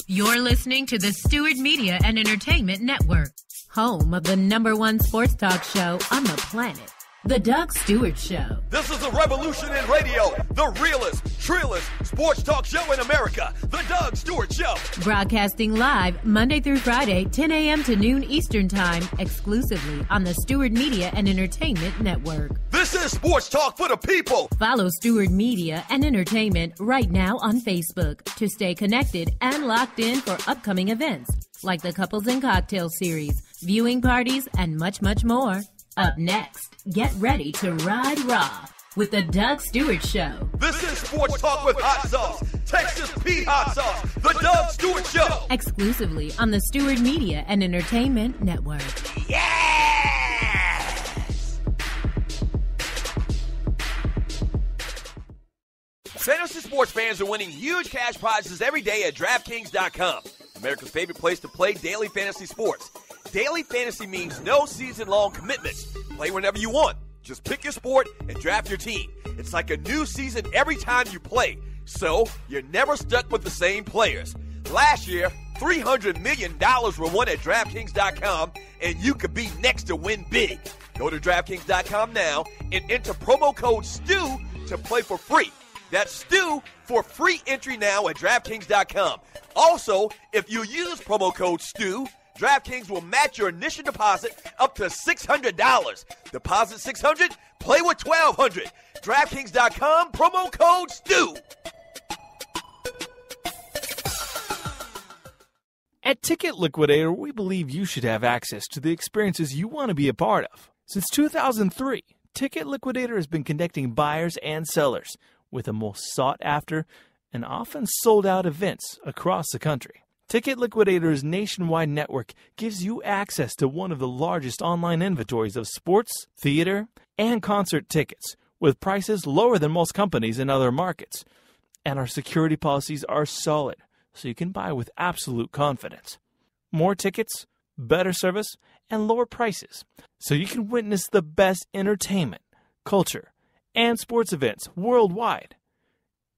You're listening to the Stewart Media and Entertainment Network, home of the #1 sports talk show on the planet, The Doug Stewart Show. This is a revolution in radio, the realest, trillest sports talk show in America, The Doug Stewart Show. Broadcasting live Monday through Friday, 10 a.m. to noon Eastern Time, exclusively on the Stewart Media and Entertainment Network. This is sports talk for the people. Follow Stewart Media and Entertainment right now on Facebook to stay connected and locked in for upcoming events like the Couples and Cocktail Series, viewing parties, and much, much more. Up next, get ready to ride raw with the Doug Stewart Show. This is sports talk with hot sauce, Texas Pete hot sauce, the Doug Stewart Show. Exclusively on the Stewart Media and Entertainment Network. Yes! Fantasy sports fans are winning huge cash prizes every day at DraftKings.com. America's favorite place to play daily fantasy sports. Daily fantasy means no season-long commitments. Play whenever you want. Just pick your sport and draft your team. It's like a new season every time you play, so you're never stuck with the same players. Last year, $300 million were won at DraftKings.com, and you could be next to win big. Go to DraftKings.com now and enter promo code STEW to play for free. That's STEW for free entry now at DraftKings.com. Also, if you use promo code STEW, DraftKings will match your initial deposit up to $600. Deposit $600, play with $1,200. DraftKings.com, promo code STEW. At Ticket Liquidator, we believe you should have access to the experiences you want to be a part of. Since 2003, Ticket Liquidator has been connecting buyers and sellers with the most sought-after and often sold-out events across the country. Ticket Liquidator's nationwide network gives you access to one of the largest online inventories of sports, theater, and concert tickets, with prices lower than most companies in other markets. And our security policies are solid, so you can buy with absolute confidence. More tickets, better service, and lower prices, so you can witness the best entertainment, culture, and sports events worldwide.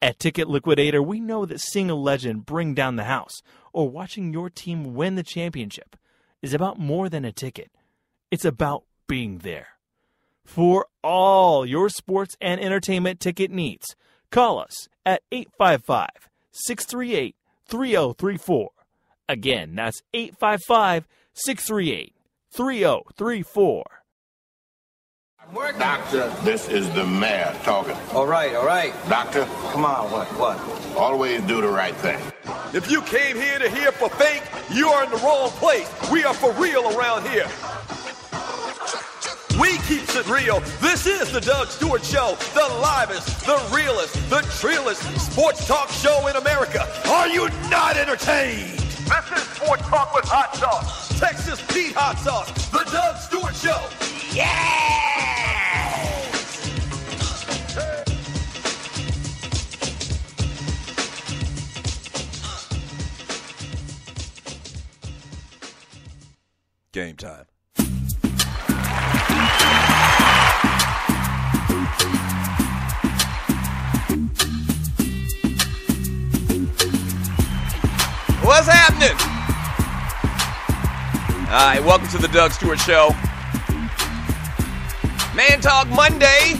At Ticket Liquidator, we know that seeing a legend bring down the house or watching your team win the championship is about more than a ticket. It's about being there. For all your sports and entertainment ticket needs, call us at 855-638-3034. Again, that's 855-638-3034. Doctor, this is the mayor talking. All right. Doctor, Come on, what? always do the right thing. If you came here to hear for fake, you are in the wrong place. We are for real around here. We keeps it real. This is the Doug Stewart Show, the livest, the realest, the trillest sports talk show in America. Are you not entertained? This is Sports Talk with Hot Sauce, Texas Pete Hot Sauce, the Doug Stewart Show. Yes! Game time. What's happening? All right, welcome to the Doug Stewart Show. Man Talk Monday.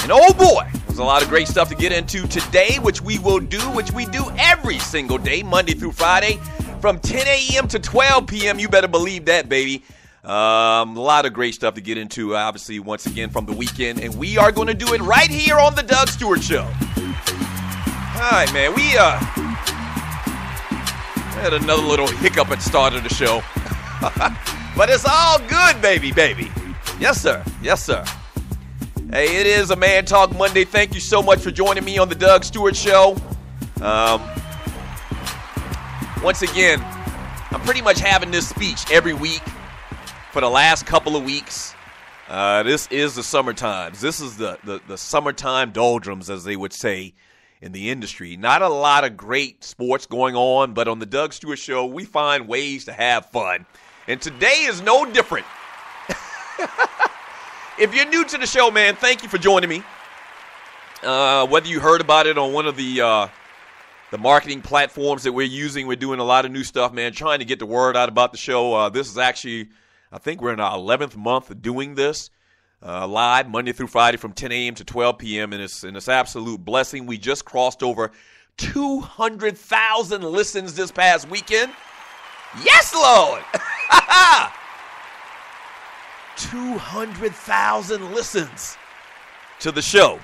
And oh boy, there's a lot of great stuff to get into today, which we do every single day, Monday through Friday, from 10 a.m. to 12 p.m. You better believe that, baby. A lot of great stuff to get into, obviously, once again, from the weekend. And we are going to do it right here on the Doug Stewart Show. All right, man, we had another little hiccup at the start of the show. But it's all good, baby. Yes, sir. Hey, it is a Man Talk Monday. Thank you so much for joining me on the Doug Stewart Show. Once again, I'm pretty much having this speech every week for the last couple of weeks. This is the summertime. This is the summertime doldrums, as they would say in the industry. Not a lot of great sports going on, but on the Doug Stewart Show, we find ways to have fun. And today is no different. If you're new to the show, man, thank you for joining me. Whether you heard about it on one of the the marketing platforms that we're using. We're doing a lot of new stuff, man, trying to get the word out about the show. This is actually, I think we're in our 11th month of doing this live Monday through Friday from 10 a.m. to 12 p.m., and it's absolute blessing. We just crossed over 200,000 listens this past weekend. Yes, Lord! 200,000 listens to the show.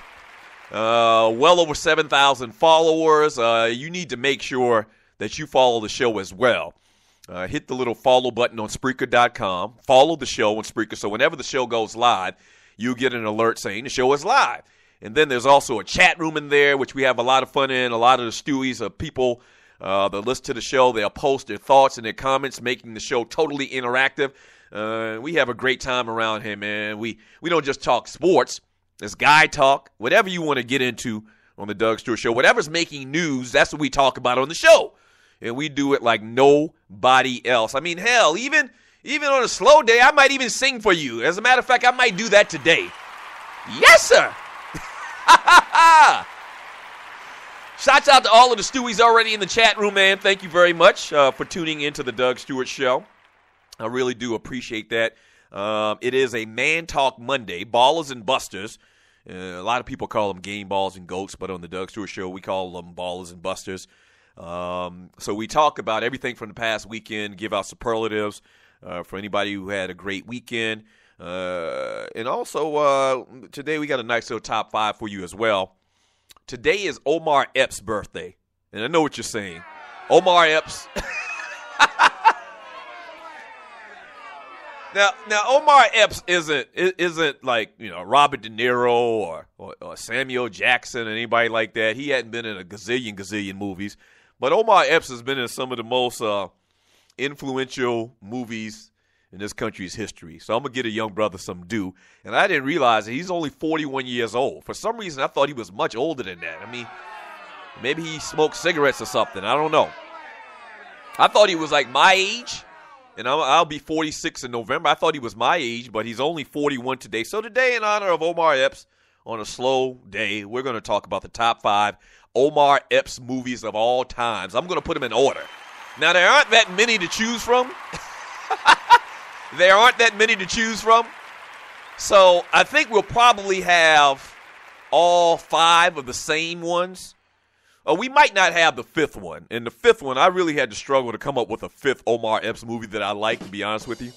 Well over 7,000 followers. You need to make sure that you follow the show as well. Hit the little follow button on Spreaker.com. Follow the show on Spreaker, so whenever the show goes live, you'll get an alert saying the show is live. And then there's also a chat room in there, which we have a lot of fun in. A lot of the Stewies are people that listen to the show. They'll post their thoughts and their comments, making the show totally interactive. We have a great time around here, man. We don't just talk sports. It's guy talk. Whatever you want to get into on the Doug Stewart Show, whatever's making news, that's what we talk about on the show. And we do it like nobody else. I mean, hell, even on a slow day, I might even sing for you. As a matter of fact, I might do that today. Yes, sir. Shouts out to all of the Stewies already in the chat room, man. Thank you very much for tuning into the Doug Stewart Show. I really do appreciate that. It is a Man Talk Monday, Ballas and Bustas. A lot of people call them Gameballs and Goats, but on the Doug Stewart Show, we call them Ballas and Bustas. So we talk about everything from the past weekend, give out superlatives for anybody who had a great weekend. And also, today we got a nice little top 5 for you as well. Today is Omar Epps' birthday. And I know what you're saying. Omar Epps. Now, Omar Epps isn't like, Robert De Niro or Samuel Jackson or anybody like that. He hadn't been in a gazillion movies. But Omar Epps has been in some of the most influential movies in this country's history. So I'm going to get a young brother some due. And I didn't realize that he's only 41 years old. For some reason, I thought he was much older than that. I mean, maybe he smoked cigarettes or something. I don't know. I thought he was like my age. And I'll be 46 in November. I thought he was my age, but he's only 41 today. So today, in honor of Omar Epps, on a slow day, we're going to talk about the top 5 Omar Epps movies of all times. I'm going to put them in order. Now, there aren't that many to choose from. There aren't that many to choose from. So I think we'll probably have all 5 of the same ones. We might not have the 5th one. And the 5th one, I really had to struggle to come up with a 5th Omar Epps movie that I like, to be honest with you.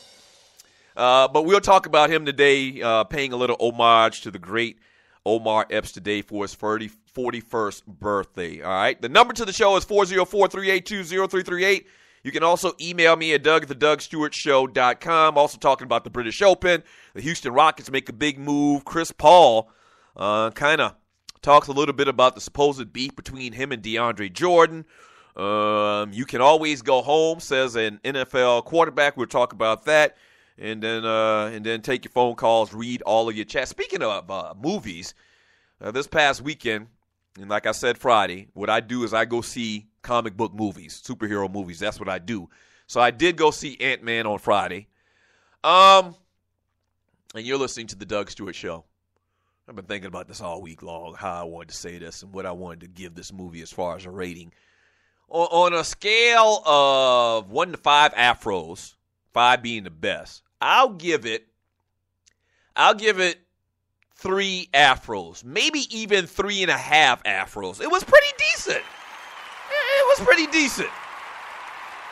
But we'll talk about him today, paying a little homage to the great Omar Epps today for his 41st birthday. All right. The number to the show is 404-382-0338. You can also email me at doug@thedougstewartshow.com. Also talking about the British Open. The Houston Rockets make a big move. Chris Paul kind of talks a little bit about the supposed beef between him and DeAndre Jordan. You can always go home, says an NFL quarterback. We'll talk about that. And then take your phone calls, read all of your chats. Speaking of movies, this past weekend, and like I said Friday, what I do is I go see comic book movies, superhero movies. That's what I do. So I did go see Ant-Man on Friday. And you're listening to the Doug Stewart Show. I've been thinking about this all week long, how I wanted to say this and what I wanted to give this movie as far as a rating. On a scale of 1 to 5 afros, 5 being the best, I'll give it 3 afros, maybe even 3.5 afros. It was pretty decent.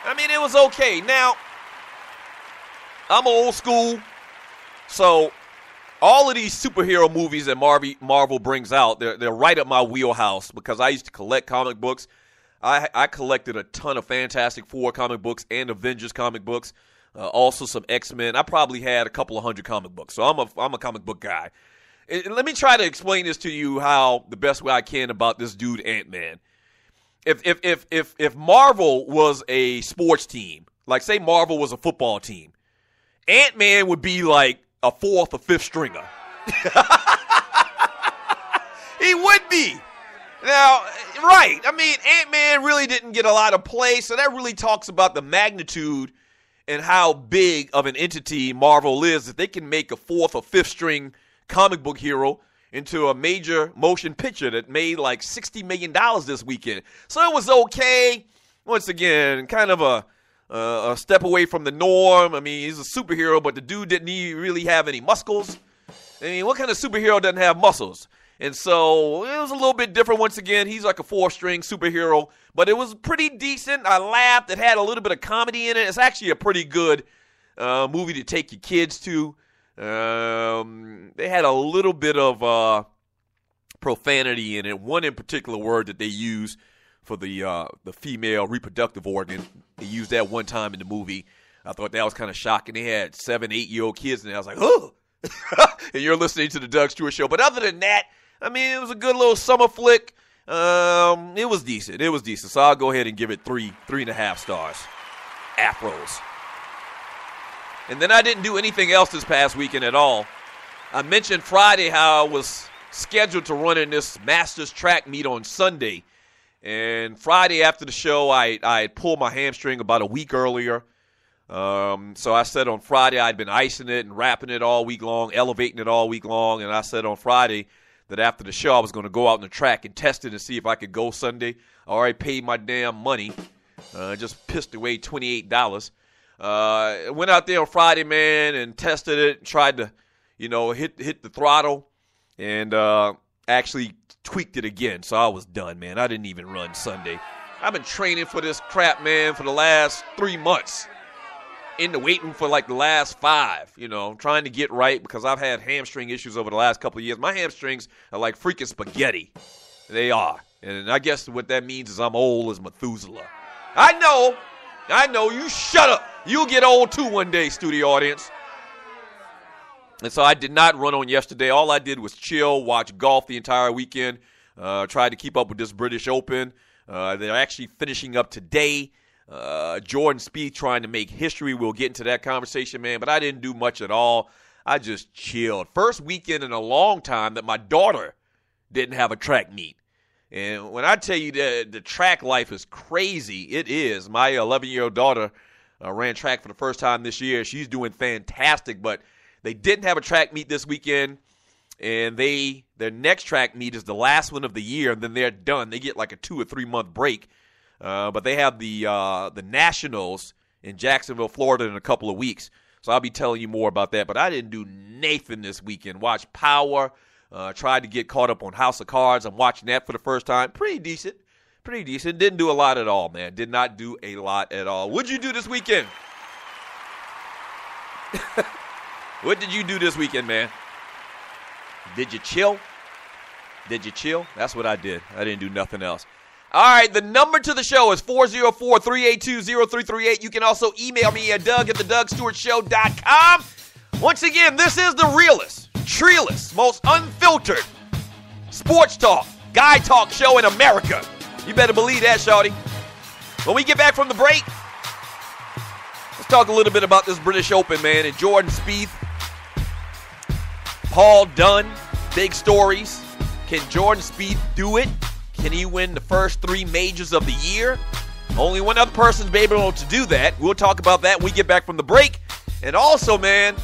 I mean, it was okay. Now, I'm old school, so all of these superhero movies that Marvel brings out, they're right up my wheelhouse because I used to collect comic books. I collected a ton of Fantastic Four comic books and Avengers comic books, also some X-Men. I probably had a couple of 100 comic books, so I'm a comic book guy. And let me try to explain this to you how the best way I can about this dude Ant-Man. If Marvel was a sports team, like say Marvel was a football team, Ant-Man would be like a 4th or 5th stringer. He would be. Now, right. I mean, Ant-Man really didn't get a lot of play, so that really talks about the magnitude and how big of an entity Marvel is, that they can make a 4th or 5th string comic book hero into a major motion picture that made like $60 million this weekend. So it was okay. Once again, kind of a step away from the norm. I mean, he's a superhero, but the dude didn't really have any muscles. I mean, what kind of superhero doesn't have muscles? And so it was a little bit different once again. He's like a 4-string superhero, but it was pretty decent. I laughed. It had a little bit of comedy in it. It's actually a pretty good movie to take your kids to. They had a little bit of profanity in it. One in particular word that they use for the female reproductive organ. They used that one time in the movie. I thought that was kind of shocking. They had 7, 8-year-old kids, and I was like, oh. And you're listening to the Doug Stewart Show. But other than that, I mean, it was a good little summer flick. It was decent. It was decent. So I'll go ahead and give it 3.5 stars. Afros. And then I didn't do anything else this past weekend at all. I mentioned Friday how I was scheduled to run in this Masters track meet on Sunday. And Friday after the show, I had pulled my hamstring about a week earlier. So I said on Friday I'd been icing it and wrapping it all week long, elevating it all week long. And I said on Friday that after the show I was going to go out on the track and test it and see if I could go Sunday. I already paid my damn money. Just pissed away $28. Went out there on Friday, man, and tested it, tried to, hit the throttle, and actually tweaked it again. So I was done, man. I didn't even run Sunday. I've been training for this crap, man, for the last 3 months. Waiting for like the last 5, trying to get right because I've had hamstring issues over the last couple of years. My hamstrings are like freaking spaghetti. They are. And I guess what that means is I'm old as Methuselah. I know. You shut up. You'll get old too one day, studio audience. And so I did not run on yesterday. All I did was chill, watch golf the entire weekend, tried to keep up with this British Open. They're actually finishing up today. Jordan Speed trying to make history. We'll get into that conversation, man. But I didn't do much at all. I just chilled. First weekend in a long time that my daughter didn't have a track meet. And when I tell you that the track life is crazy, it is. My 11-year-old daughter ran track for the first time this year. She's doing fantastic, but they didn't have a track meet this weekend. And their next track meet is the last one of the year, and then they're done. They get like a 2 or 3 month break. But they have the Nationals in Jacksonville, Florida in a couple of weeks. So I'll be telling you more about that. But I didn't do Nathan this weekend. Watched Power. Tried to get caught up on House of Cards. I'm watching that for the first time. Pretty decent. Didn't do a lot at all, man. Did not do a lot at all. What'd you do this weekend? What did you do this weekend, man? Did you chill? That's what I did. I didn't do nothing else. All right, the number to the show is 404-382-0338. You can also email me at doug@thedugstewartshow.com. Once again, this is the realest, treeless, most unfiltered sports talk, guy talk show in America. You better believe that, shawty. When we get back from the break, let's talk a little bit about this British Open, man, and Jordan Speed. Paul Dunn, big stories. Can Jordan Speed do it? Can he win the first 3 majors of the year? Only one other person's been able to do that. We'll talk about that when we get back from the break. And also, man,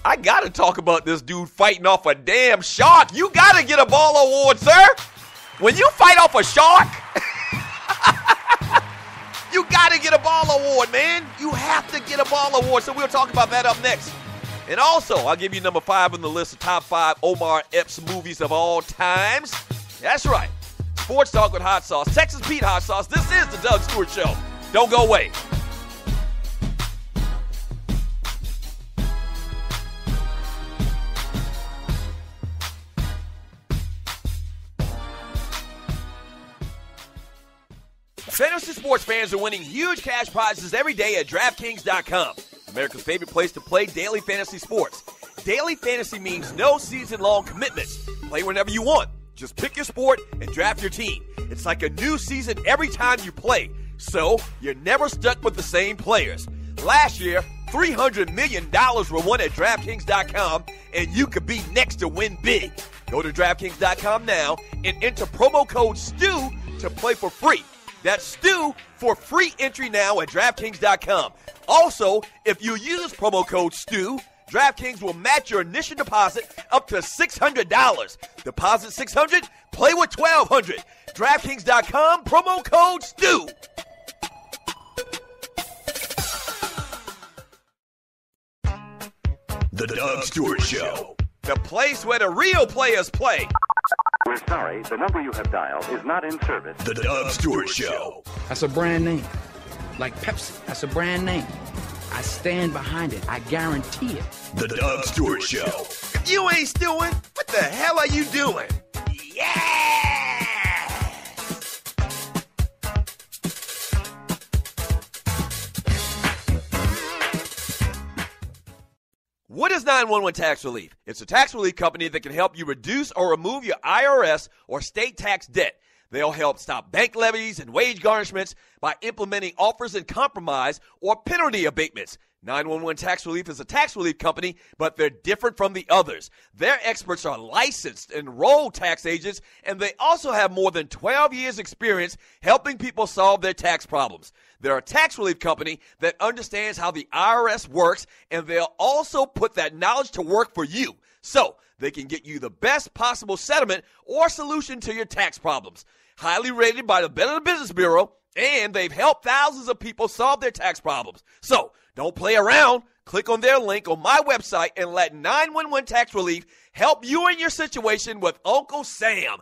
I got to talk about this dude fighting off a damn shark. You got to get a ball award, sir. When you fight off a shark, you got to get a ball award, man. You have to get a ball award. So we'll talk about that up next. And also, I'll give you number 5 on the list of top 5 Omar Epps movies of all times. That's right. Sports Talk with Hot Sauce. Texas Pete Hot Sauce. This is the Doug Stewart Show. Don't go away. Fantasy sports fans are winning huge cash prizes every day at DraftKings.com. America's favorite place to play daily fantasy sports. Daily fantasy means no season-long commitments. Play whenever you want. Just pick your sport and draft your team. It's like a new season every time you play, so you're never stuck with the same players. Last year, $300 million were won at DraftKings.com, and you could be next to win big. Go to DraftKings.com now and enter promo code STU to play for free. That's STU for free entry now at DraftKings.com. Also, if you use promo code STU, DraftKings will match your initial deposit up to $600. Deposit $600, play with $1,200. DraftKings.com, promo code STU. The Doug Stewart Show. The place where the real players play. We're sorry, the number you have dialed is not in service. The Doug Stewart Show. That's a brand name. Like Pepsi, that's a brand name. I stand behind it. I guarantee it. The Doug Stewart Show. If you ain't stewing, what the hell are you doing? Yeah! What is 911 Tax Relief? It's a tax relief company that can help you reduce or remove your IRS or state tax debt. They'll help stop bank levies and wage garnishments by implementing offers and compromise or penalty abatements. 911 Tax Relief is a tax relief company, but they're different from the others. Their experts are licensed, enrolled tax agents, and they also have more than 12 years' experience helping people solve their tax problems. They're a tax relief company that understands how the IRS works, and they'll also put that knowledge to work for you, so they can get you the best possible settlement or solution to your tax problems. Highly rated by the Better Business Bureau, and they've helped thousands of people solve their tax problems. So, don't play around. Click on their link on my website and let 911 Tax Relief help you in your situation with Uncle Sam.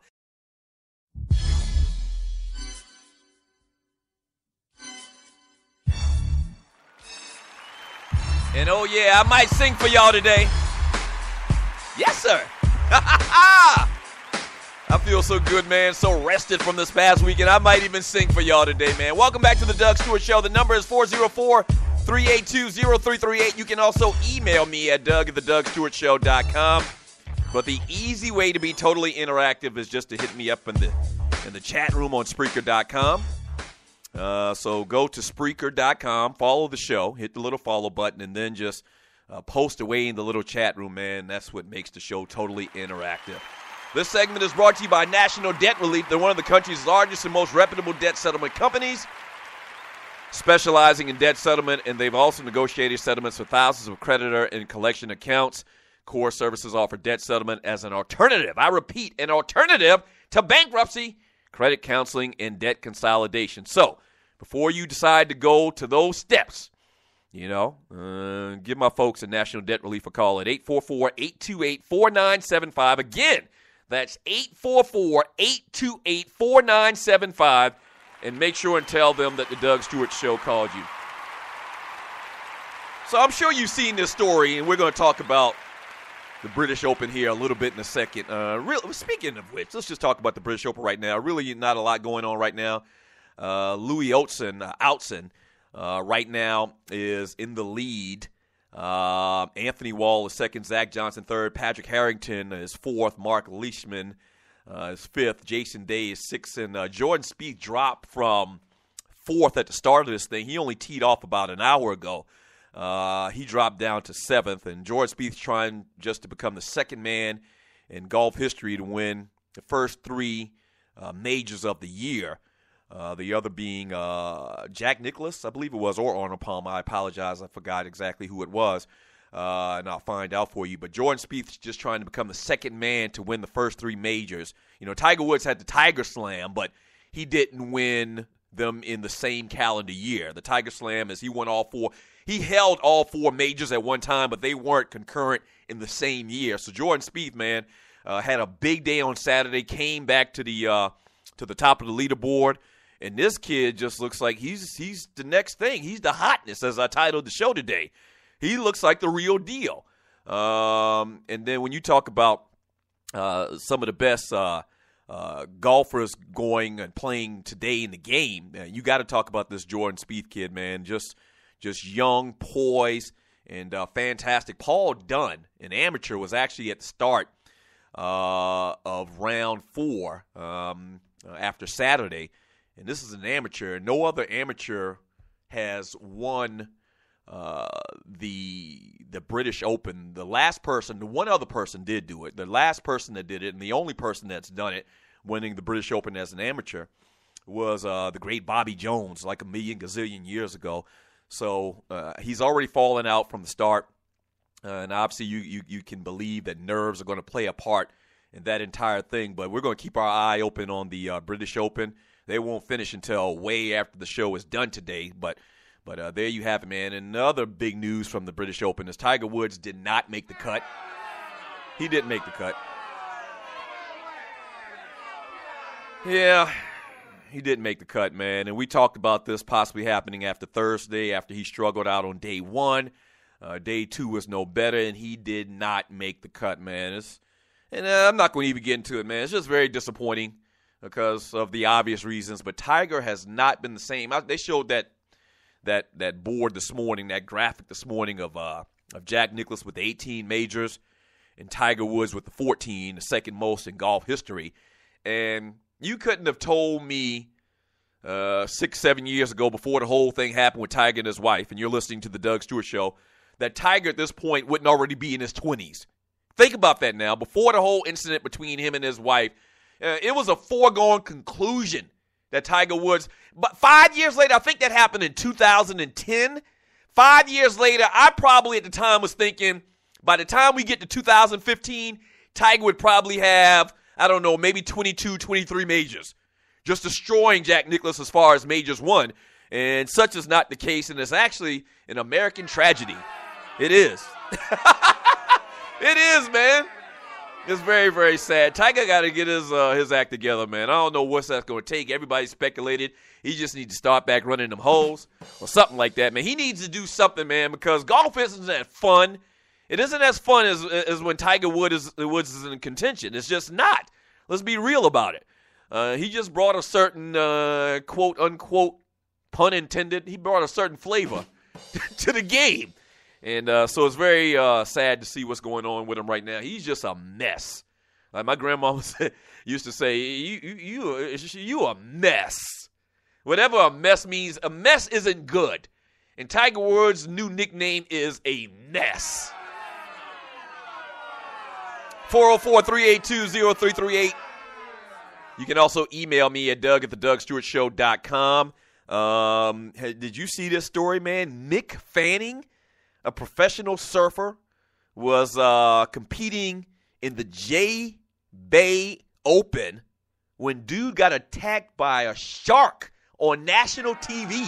And oh yeah, I might sing for y'all today. Yes, sir. I feel so good, man. So rested from this past weekend. I might even sing for y'all today, man. Welcome back to the Doug Stewart Show. The number is 404-382-0338. You can also email me at doug@thedougstewartshow.com. But the easy way to be totally interactive is just to hit me up in the chat room on Spreaker.com. So go to Spreaker.com, follow the show, hit the little follow button, and then just post away in the little chat room, man. That's what makes the show totally interactive. This segment is brought to you by National Debt Relief. They're one of the country's largest and most reputable debt settlement companies, specializing in debt settlement, and they've also negotiated settlements for thousands of creditor and collection accounts. Core Services offer debt settlement as an alternative. I repeat, an alternative to bankruptcy, credit counseling, and debt consolidation. So, before you decide to go to those steps, give my folks at National Debt Relief a call at 844-828-4975. Again, that's 844-828-4975. And make sure and tell them that the Doug Stewart Show called you. So I'm sure you've seen this story, and we're going to talk about the British Open here a little bit in a second. Speaking of which, let's just talk about the British Open right now. Really not a lot going on right now. Louis Oudson right now is in the lead. Anthony Wall is second, Zach Johnson third, Patrick Harrington is fourth, Mark Leishman is fifth, Jason Day is sixth, and Jordan Spieth dropped from fourth at the start of this thing. He only teed off about an hour ago. He dropped down to seventh, and Jordan Spieth trying just to become the second man in golf history to win the first three majors of the year. The other being Jack Nicklaus, I believe it was, or Arnold Palmer. I apologize. I forgot exactly who it was, and I'll find out for you. But Jordan Spieth's just trying to become the second man to win the first three majors. Tiger Woods had the Tiger Slam, but he didn't win them in the same calendar year. The Tiger Slam is he won all four. He held all four majors at one time, but they weren't concurrent in the same year. So Jordan Spieth, man, had a big day on Saturday, came back to the top of the leaderboard. And this kid just looks like he's the next thing. He's the hotness, as I titled the show today. He looks like the real deal. And then when you talk about some of the best golfers going and playing today in the game, you got to talk about this Jordan Spieth kid, man. Just young, poised, and fantastic. Paul Dunn, an amateur, was actually at the start of round 4 after Saturday. And this is an amateur. No other amateur has won the British Open. The one other person did do it. The last person that did it, and the only person that's done it, winning the British Open as an amateur, was the great Bobby Jones, like a million gazillion years ago. So he's already fallen out from the start. And obviously you can believe that nerves are going to play a part in that entire thing. But we're going to keep our eye open on the British Open. They won't finish until way after the show is done today. But there you have it, man. And another big news from the British Open is Tiger Woods did not make the cut. He didn't make the cut. Yeah, he didn't make the cut, man. And we talked about this possibly happening after Thursday, after he struggled out on day one. Day two was no better, and he did not make the cut, man. I'm not going to even get into it, man. It's just very disappointing because of the obvious reasons. But Tiger has not been the same. They showed that board this morning, that graphic this morning of Jack Nicklaus with the 18 majors and Tiger Woods with the 14, the second most in golf history. And you couldn't have told me 6-7 years ago, before the whole thing happened with Tiger and his wife, and you're listening to the Doug Stewart Show, that Tiger at this point wouldn't already be in his 20s. Think about that now. Before the whole incident between him and his wife, it was a foregone conclusion that Tiger Woods, but 5 years later, I think that happened in 2010. 5 years later, I probably at the time was thinking, by the time we get to 2015, Tiger would probably have, I don't know, maybe 22, 23 majors, just destroying Jack Nicklaus as far as majors won. And such is not the case, and it's actually an American tragedy. It is. It is, man. It's very, very sad. Tiger got to get his act together, man. I don't know what that's going to take. Everybody speculated he just needs to start back running them holes or something like that, man. He needs to do something, man, because golf isn't that fun. It isn't as fun as when Tiger Woods is in contention. It's just not. Let's be real about it. He just brought a certain, quote, unquote, pun intended, he brought a certain flavor to the game. And so it's very sad to see what's going on with him right now. He's just a mess. Like my grandma used to say, you a mess. Whatever a mess means, a mess isn't good. And Tiger Woods' new nickname is a mess. 404-382-0338. You can also email me at doug@thedougstewartshow.com. Did you see this story, man? Mick Fanning, a professional surfer, was competing in the J-Bay Open when dude got attacked by a shark on national TV.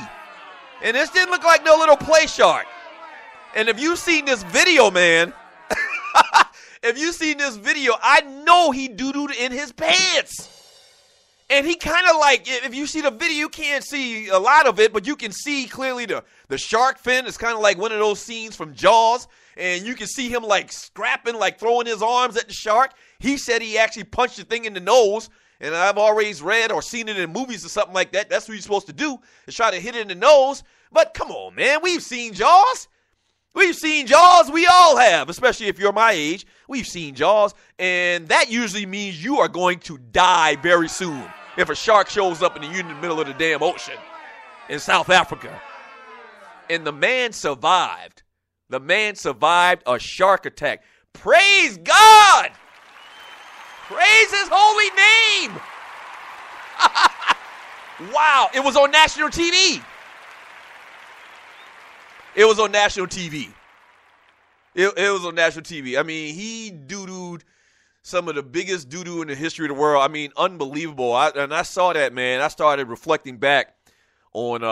And this didn't look like no little play shark. And if you've seen this video, man, if you've seen this video, I know he doo-dooed in his pants. And he kind of like, if you see the video, you can't see a lot of it, but you can see clearly the shark fin. It's kind of like one of those scenes from Jaws. And you can see him like scrapping, like throwing his arms at the shark. He said he actually punched the thing in the nose. And I've always read or seen it in movies or something like that. That's what you're supposed to do, is try to hit it in the nose. But come on, man. We've seen Jaws. We've seen Jaws. We all have, especially if you're my age. We've seen Jaws. And that usually means you are going to die very soon if a shark shows up and you're in the middle of the damn ocean in South Africa. And the man survived. The man survived a shark attack. Praise God! Praise his holy name! Wow, it was on national TV. It was on national TV. It was on national TV. I mean, he doo-dooed some of the biggest doo-doo in the history of the world. I mean, unbelievable. And I saw that, man. I started reflecting back on,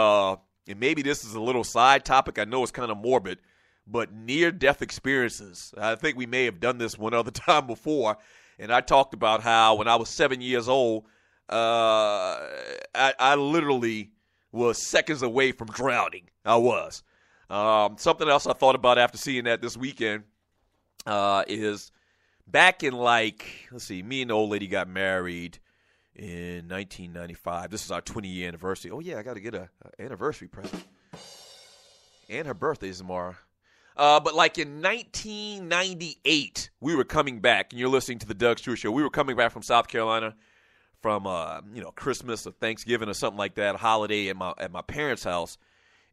and maybe this is a little side topic. I know it's kind of morbid, but near-death experiences. I think we may have done this one other time before. And I talked about how when I was 7 years old, I literally was seconds away from drowning. I was. Something else I thought about after seeing that this weekend is back in me and the old lady got married in 1995. This is our 20-year anniversary. Oh, yeah, I got to get an anniversary present. And her birthday is tomorrow. But like in 1998, we were coming back, and you're listening to the Doug Stewart Show. We were coming back from South Carolina from, Christmas or Thanksgiving or something like that, a holiday at my parents' house.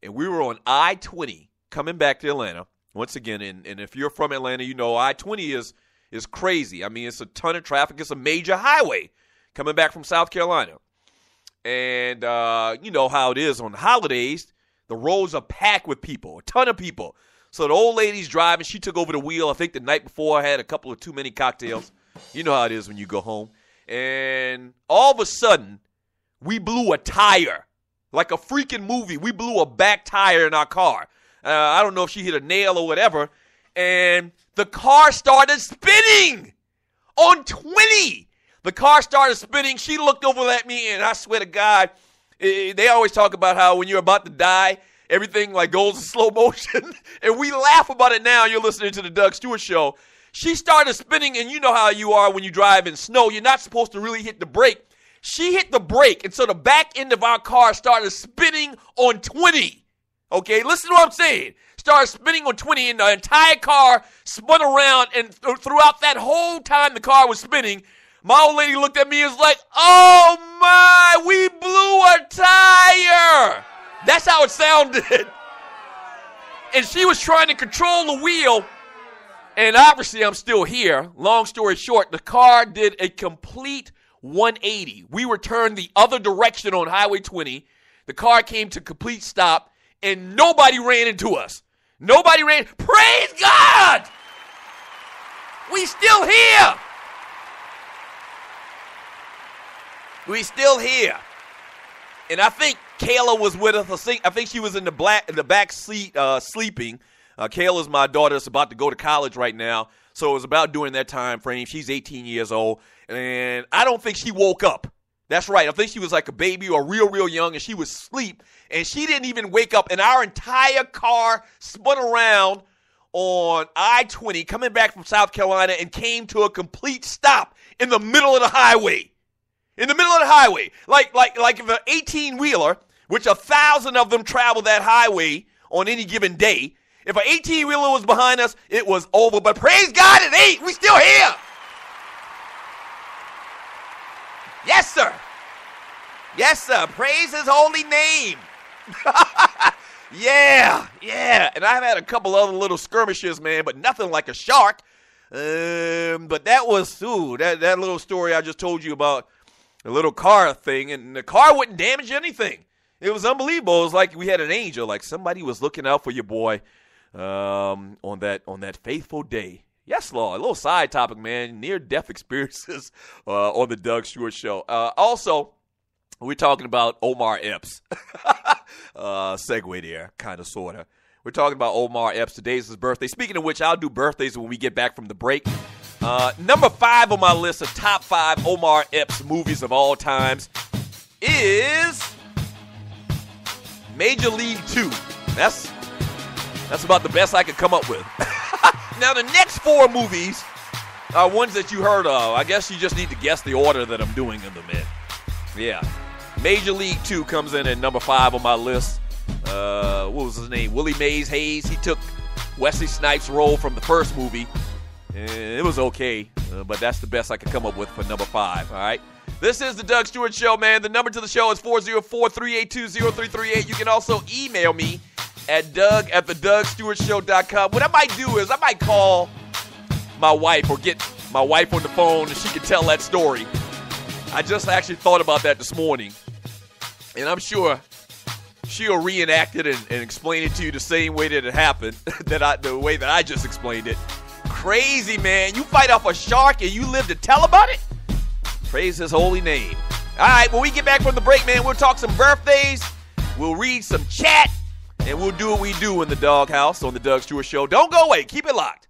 And we were on I-20 coming back to Atlanta. Once again, and if you're from Atlanta, you know I-20 is crazy. I mean, it's a ton of traffic. It's a major highway coming back from South Carolina. And you know how it is on holidays. The roads are packed with people, a ton of people. So the old lady's driving. She took over the wheel. I think the night before I had a couple of too many cocktails. You know how it is when you go home. And all of a sudden, we blew a tire. Like a freaking movie. We blew a back tire in our car. I don't know if she hit a nail or whatever. And the car started spinning on 20. The car started spinning. She looked over at me, and I swear to God, they always talk about how when you're about to die, everything like goes in slow motion. And we laugh about it now. You're listening to the Doug Stewart Show. She started spinning, and you know how you are when you drive in snow. You're not supposed to really hit the brake. She hit the brake, and so the back end of our car started spinning on 20. Okay, listen to what I'm saying. Started spinning on 20, and the entire car spun around, and throughout that whole time the car was spinning, my old lady looked at me and was like, oh my, we blew a tire. That's how it sounded. And she was trying to control the wheel. And obviously, I'm still here. Long story short, the car did a complete 180. We were turned the other direction on Highway 20. The car came to complete stop, and nobody ran into us. Nobody ran. Praise God! We still here. We still here. And I think Kayla was with us. I think she was in the back seat sleeping. Kayla's my daughter that's about to go to college right now. So it was about during that time frame. She's 18 years old. And I don't think she woke up. That's right. I think she was like a baby or real young, and she was asleep. And she didn't even wake up. And our entire car spun around on I-20 coming back from South Carolina and came to a complete stop in the middle of the highway. In the middle of the highway. Like if an 18-wheeler, which 1,000 of them travel that highway on any given day, if an 18-wheeler was behind us, it was over. But praise God, it ain't. We still here. Yes, sir. Yes, sir. Praise his holy name. Yeah. And I've had a couple other little skirmishes, man, but nothing like a shark. But that was, that little story I just told you about, the little car thing, and the car wouldn't damage anything. It was unbelievable. It was like we had an angel, like somebody was looking out for your boy on that faithful day. Yes, Lord. A little side topic, man. Near-death experiences on the Doug Stewart Show. Also, we're talking about Omar Epps. Segue there, kind of, sort of. We're talking about Omar Epps. Today's his birthday. Speaking of which, I'll do birthdays when we get back from the break. Number 5 on my list of top 5 Omar Epps movies of all times is Major League 2. That's about the best I could come up with. Now, the next 4 movies are ones that you heard of. I guess you just need to guess the order that I'm doing them in. Yeah. Major League 2 comes in at number 5 on my list. What was his name? Willie Mays Hayes. He took Wesley Snipes' role from the first movie. And it was okay, but that's the best I could come up with for number 5, all right? This is the Doug Stewart Show, man. The number to the show is 404-382-0338. You can also email me at doug@thedougstewartshow.com. What I might do is I might call my wife or get my wife on the phone and she can tell that story. I just actually thought about that this morning, and I'm sure she'll reenact it and explain it to you the same way that it happened, the way that I just explained it. Crazy, man. You fight off a shark and you live to tell about it? Praise his holy name. All right, when we get back from the break, man, we'll talk some birthdays, we'll read some chat, and we'll do what we do in the doghouse on the Doug Stewart Show. Don't go away. Keep it locked.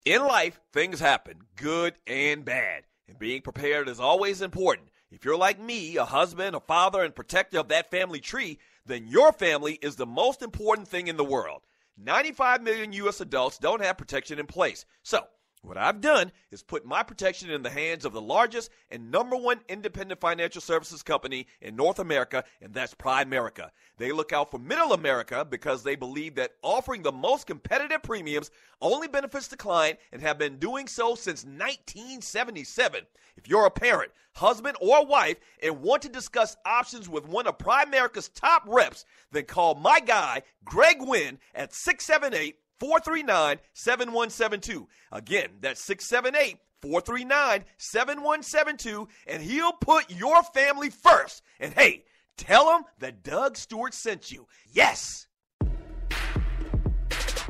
In life, things happen, good and bad, and being prepared is always important. If you're like me, a husband, a father, and protector of that family tree, then your family is the most important thing in the world. 95 million U.S. adults don't have protection in place. So, what I've done is put my protection in the hands of the largest and number 1 independent financial services company in North America, and that's Primerica. They look out for middle America because they believe that offering the most competitive premiums only benefits the client and have been doing so since 1977. If you're a parent, husband, or wife and want to discuss options with one of Primerica's top reps, then call my guy, Greg Wynn, at 678-439-7172. Again, that's 678-439-7172, and he'll put your family first. And hey, Tell them that Doug Stewart sent you. Yes!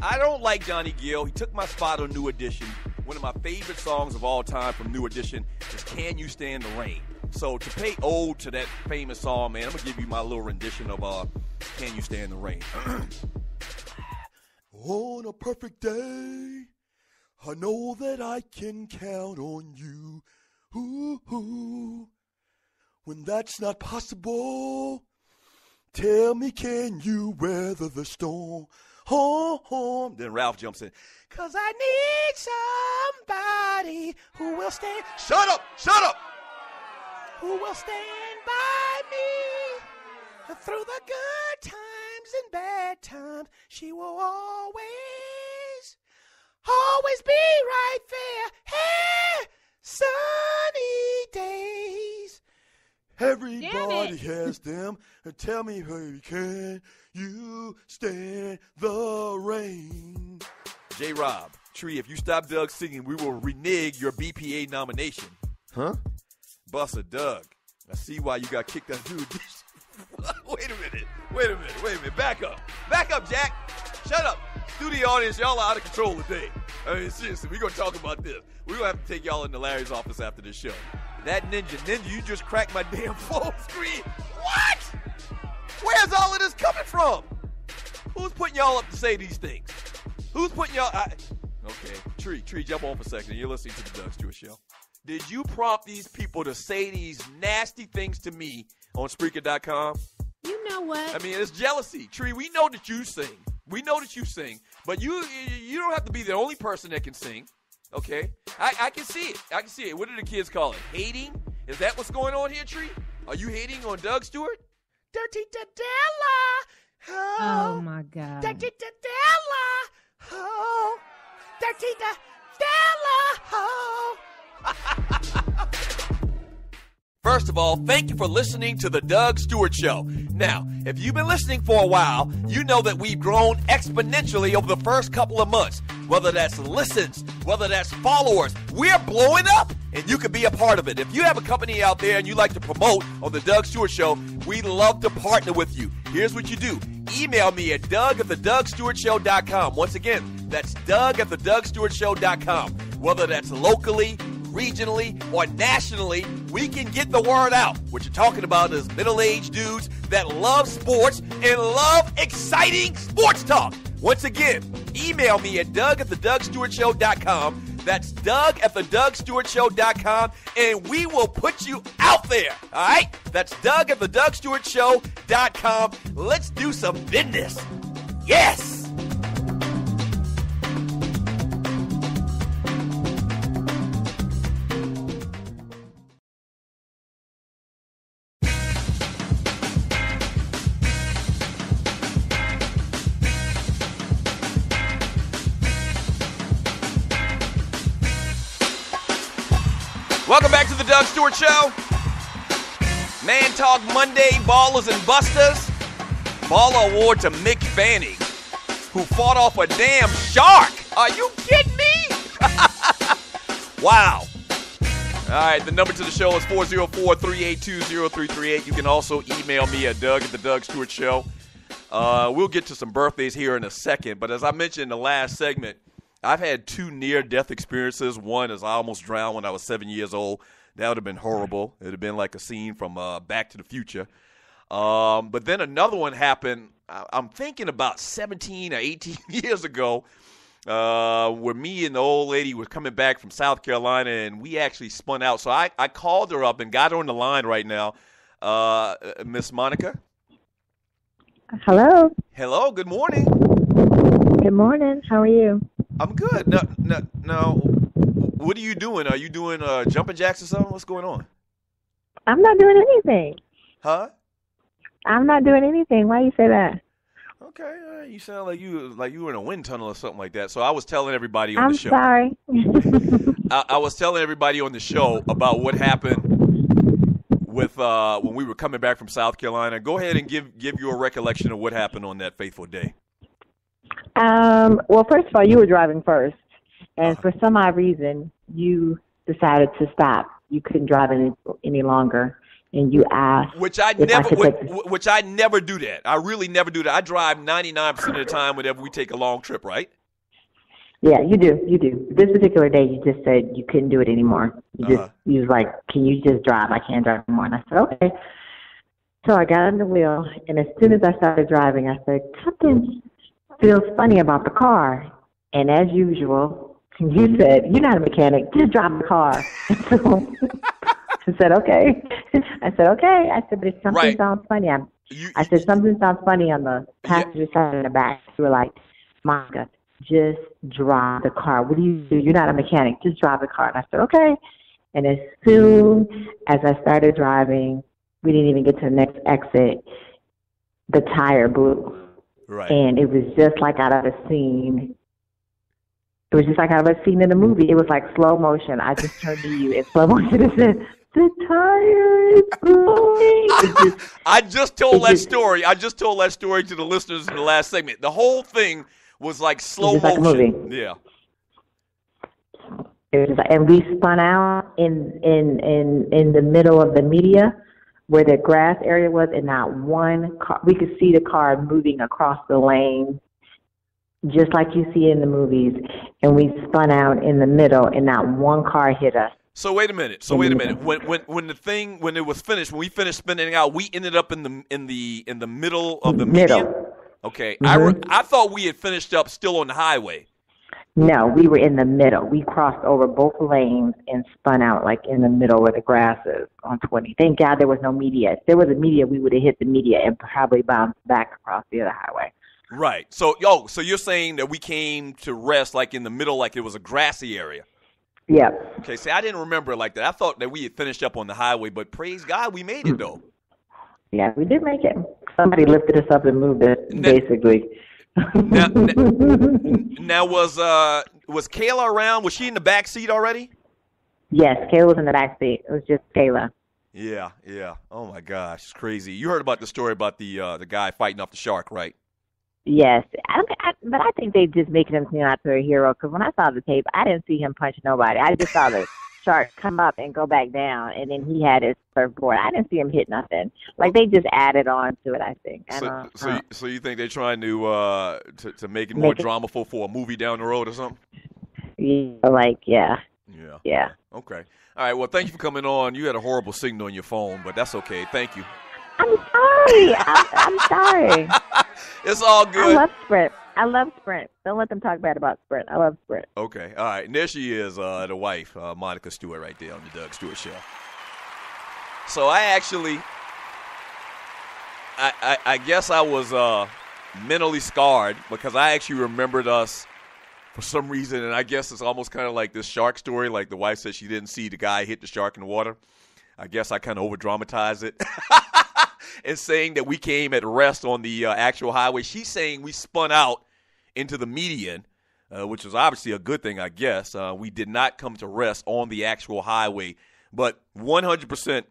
I don't like Johnny Gill. He took my spot on New Edition. One of my favorite songs of all time from New Edition is Can You Stand the Rain? So to pay ode to that famous song, man, I'm going to give you my little rendition of Can You Stand the Rain? On a perfect day, I know that I can count on you. Ooh. When that's not possible, tell me, can you weather the storm? Then Ralph jumps in. 'Cause I need somebody who will stand. Shut up! Who will stand by me through the good times and bad times. She will always be right there. Hey, sunny days. Everybody has them. And tell me, baby, can you stand the rain? J-Rob, Tree, if you stop Doug singing, we will renege your BPA nomination. Huh? Buster, Doug, I see why you got kicked out of the audition. Wait a minute. Back up, Jack. Shut up. Studio audience, y'all are out of control today. I mean, seriously, we're going to talk about this. We're going to have to take y'all into Larry's office after this show. That ninja, you just cracked my damn phone screen. What? Where's all of this coming from? Who's putting y'all up to say these things? Who's putting y'all... Okay, Tree, jump on for a second. You're listening to the Doug Stewart Show. Did you prompt these people to say these nasty things to me on Spreaker.com? You know what? I mean, it's jealousy. Tree, we know that you sing. But you don't have to be the only person that can sing, okay? I can see it. What do the kids call it? Hating? Is that what's going on here, Tree? Are you hating on Doug Stewart? Dirty Della. Oh, my God. Dirty Della. Oh. Dirty Della. Oh. First of all, thank you for listening to the Doug Stewart Show. Now, if you've been listening for a while, you know that we've grown exponentially over the first couple of months. Whether that's listens, whether that's followers, we're blowing up, and you can be a part of it. If you have a company out there and you like to promote on the Doug Stewart Show, we'd love to partner with you. Here's what you do. Email me at doug@thedougstewartshow.com. Once again, that's doug@thedougstewartshow.com. Whether that's locally, regionally, or nationally, we can get the word out. What you're talking about is middle-aged dudes that love sports and love exciting sports talk. Once again, email me at doug@thedougstewartshow.com. That's doug@thedougstewartshow.com, and we will put you out there. All right? That's doug@thedougstewartshow.com. Let's do some business. Yes! Welcome back to the Doug Stewart Show. Man Talk Monday, Ballas and Bustas. Baller Award to Mick Fanning, who fought off a damn shark. Are you kidding me? Wow. All right, the number to the show is 404-382-0338. You can also email me at doug@thedougstewartshow. We'll get to some birthdays here in a second, but as I mentioned in the last segment, I've had two near-death experiences. One is I almost drowned when I was 7 years old. That would have been horrible. It would have been like a scene from Back to the Future. But then another one happened, I'm thinking about 17 or 18 years ago, where me and the old lady were coming back from South Carolina, and we actually spun out. So I called her up and got her on the line right now. Miss Monica? Hello. Hello, good morning. Good morning. How are you? I'm good. Now, what are you doing? Are you doing jumping jacks or something? What's going on? I'm not doing anything. Huh? I'm not doing anything. Why you say that? Okay, you sound like you were in a wind tunnel or something like that. So I was telling everybody on the show. I'm sorry. I was telling everybody on the show about what happened with when we were coming back from South Carolina. Go ahead and give you a recollection of what happened on that fateful day. Well, first of all, you were driving first, and for some odd reason, you decided to stop. You couldn't drive any longer, and you ask. Which I never do that. I really never do that. I drive 99% of the time whenever we take a long trip, right? Yeah, you do. This particular day, you just said you couldn't do it anymore. You was like, can you just drive? I can't drive anymore. And I said, okay. So I got on the wheel, and as soon as I started driving, I said, something feels funny about the car. And as usual, you said, you're not a mechanic, just drive the car. So I said, okay. I said, but if something sounds funny. I said, something sounds funny on the passenger side in the back. You were like, Monica, just drive the car. What do you do? You're not a mechanic. Just drive the car. And I said, okay. And as soon as I started driving, we didn't even get to the next exit, the tire blew. Right. And it was just like out of a scene. It was just like out of a scene in a movie. It was like slow motion. I just turned to you in slow motion and said, the tire is blowing. I just told that story. I just told that story to the listeners in the last segment. The whole thing was like slow motion. Like a movie. Yeah. It was just like, and we spun out in the middle of the media where the grass area was, and not one car. We could see the car moving across the lane, just like you see in the movies. And we spun out in the middle, and not one car hit us. So wait a minute. When it was finished, when we finished spinning out, we ended up in the middle of the median. Okay, Mm-hmm. I thought we had finished up still on the highway. No, we were in the middle. We crossed over both lanes and spun out like in the middle where the grass is on 20. Thank God there was no media. If there was a media, we would have hit the media and probably bounced back across the other highway. Right. So you're saying that we came to rest like in the middle, like it was a grassy area. Yeah. Okay, see, I didn't remember it like that. I thought that we had finished up on the highway, but praise God, we made it, though. Yeah, we did make it. Somebody lifted us up and moved it, basically. Now was Kayla around? Was she in the back seat already? Yes, Kayla was in the back seat. It was just Kayla. Yeah. Oh, my gosh, it's crazy. You heard about the story about the guy fighting off the shark, right? Yes, but I think they just making him seem out to a hero, because when I saw the tape, I didn't see him punch nobody. I just saw the shark come up and go back down, and then he had his surfboard. I didn't see him hit nothing. Like, they just added on to it, I think. So you think they're trying to make it more dramaful for a movie down the road or something? Yeah. Yeah. Okay. All right, well, thank you for coming on. You had a horrible signal on your phone, but that's okay. Thank you. I'm sorry. I'm sorry. It's all good. I love Sprint. Don't let them talk bad about Sprint. I love Sprint. Okay. All right. And there she is, the wife, Monica Stewart, right there on the Doug Stewart Show. So I guess I was mentally scarred because I actually remembered us for some reason, and I guess it's almost kind of like this shark story. Like the wife said she didn't see the guy hit the shark in the water. I guess I kind of over-dramatized it. And saying that we came at rest on the actual highway. She's saying we spun out into the median, which was obviously a good thing, I guess. We did not come to rest on the actual highway. But 100%,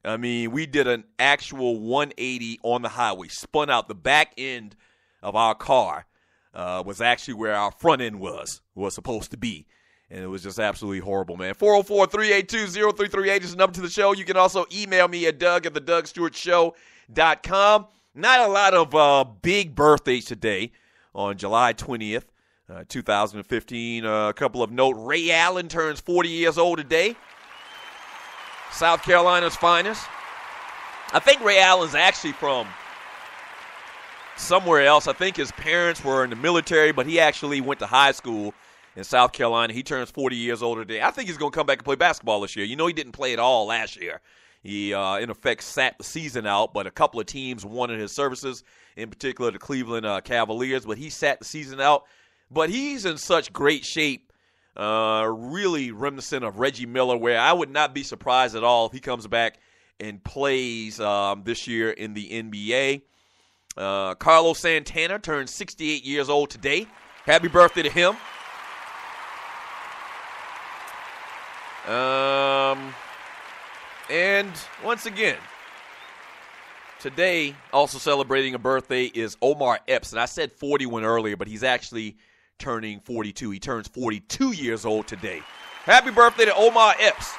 I mean, we did an actual 180 on the highway, spun out. The back end of our car was actually where our front end was supposed to be. And it was just absolutely horrible, man. 404-382-0338 is the number to the show. You can also email me at doug@thedougstewartshow.com. Not a lot of big birthdays today on July 20th, 2015. A couple of note. Ray Allen turns 40 years old today. South Carolina's finest. I think Ray Allen's actually from somewhere else. I think his parents were in the military, but he actually went to high school in South Carolina. He turns 40 years old today. I think he's going to come back and play basketball this year. You know, he didn't play at all last year. He, in effect, sat the season out, but a couple of teams wanted his services, in particular the Cleveland Cavaliers, but he sat the season out. But he's in such great shape, really reminiscent of Reggie Miller, where I would not be surprised at all if he comes back and plays this year in the NBA. Carlos Santana turns 68 years old today. Happy birthday to him. And once again, today also celebrating a birthday is Omar Epps. And I said 41 earlier, but he's actually turning 42. He turns 42 years old today. Happy birthday to Omar Epps.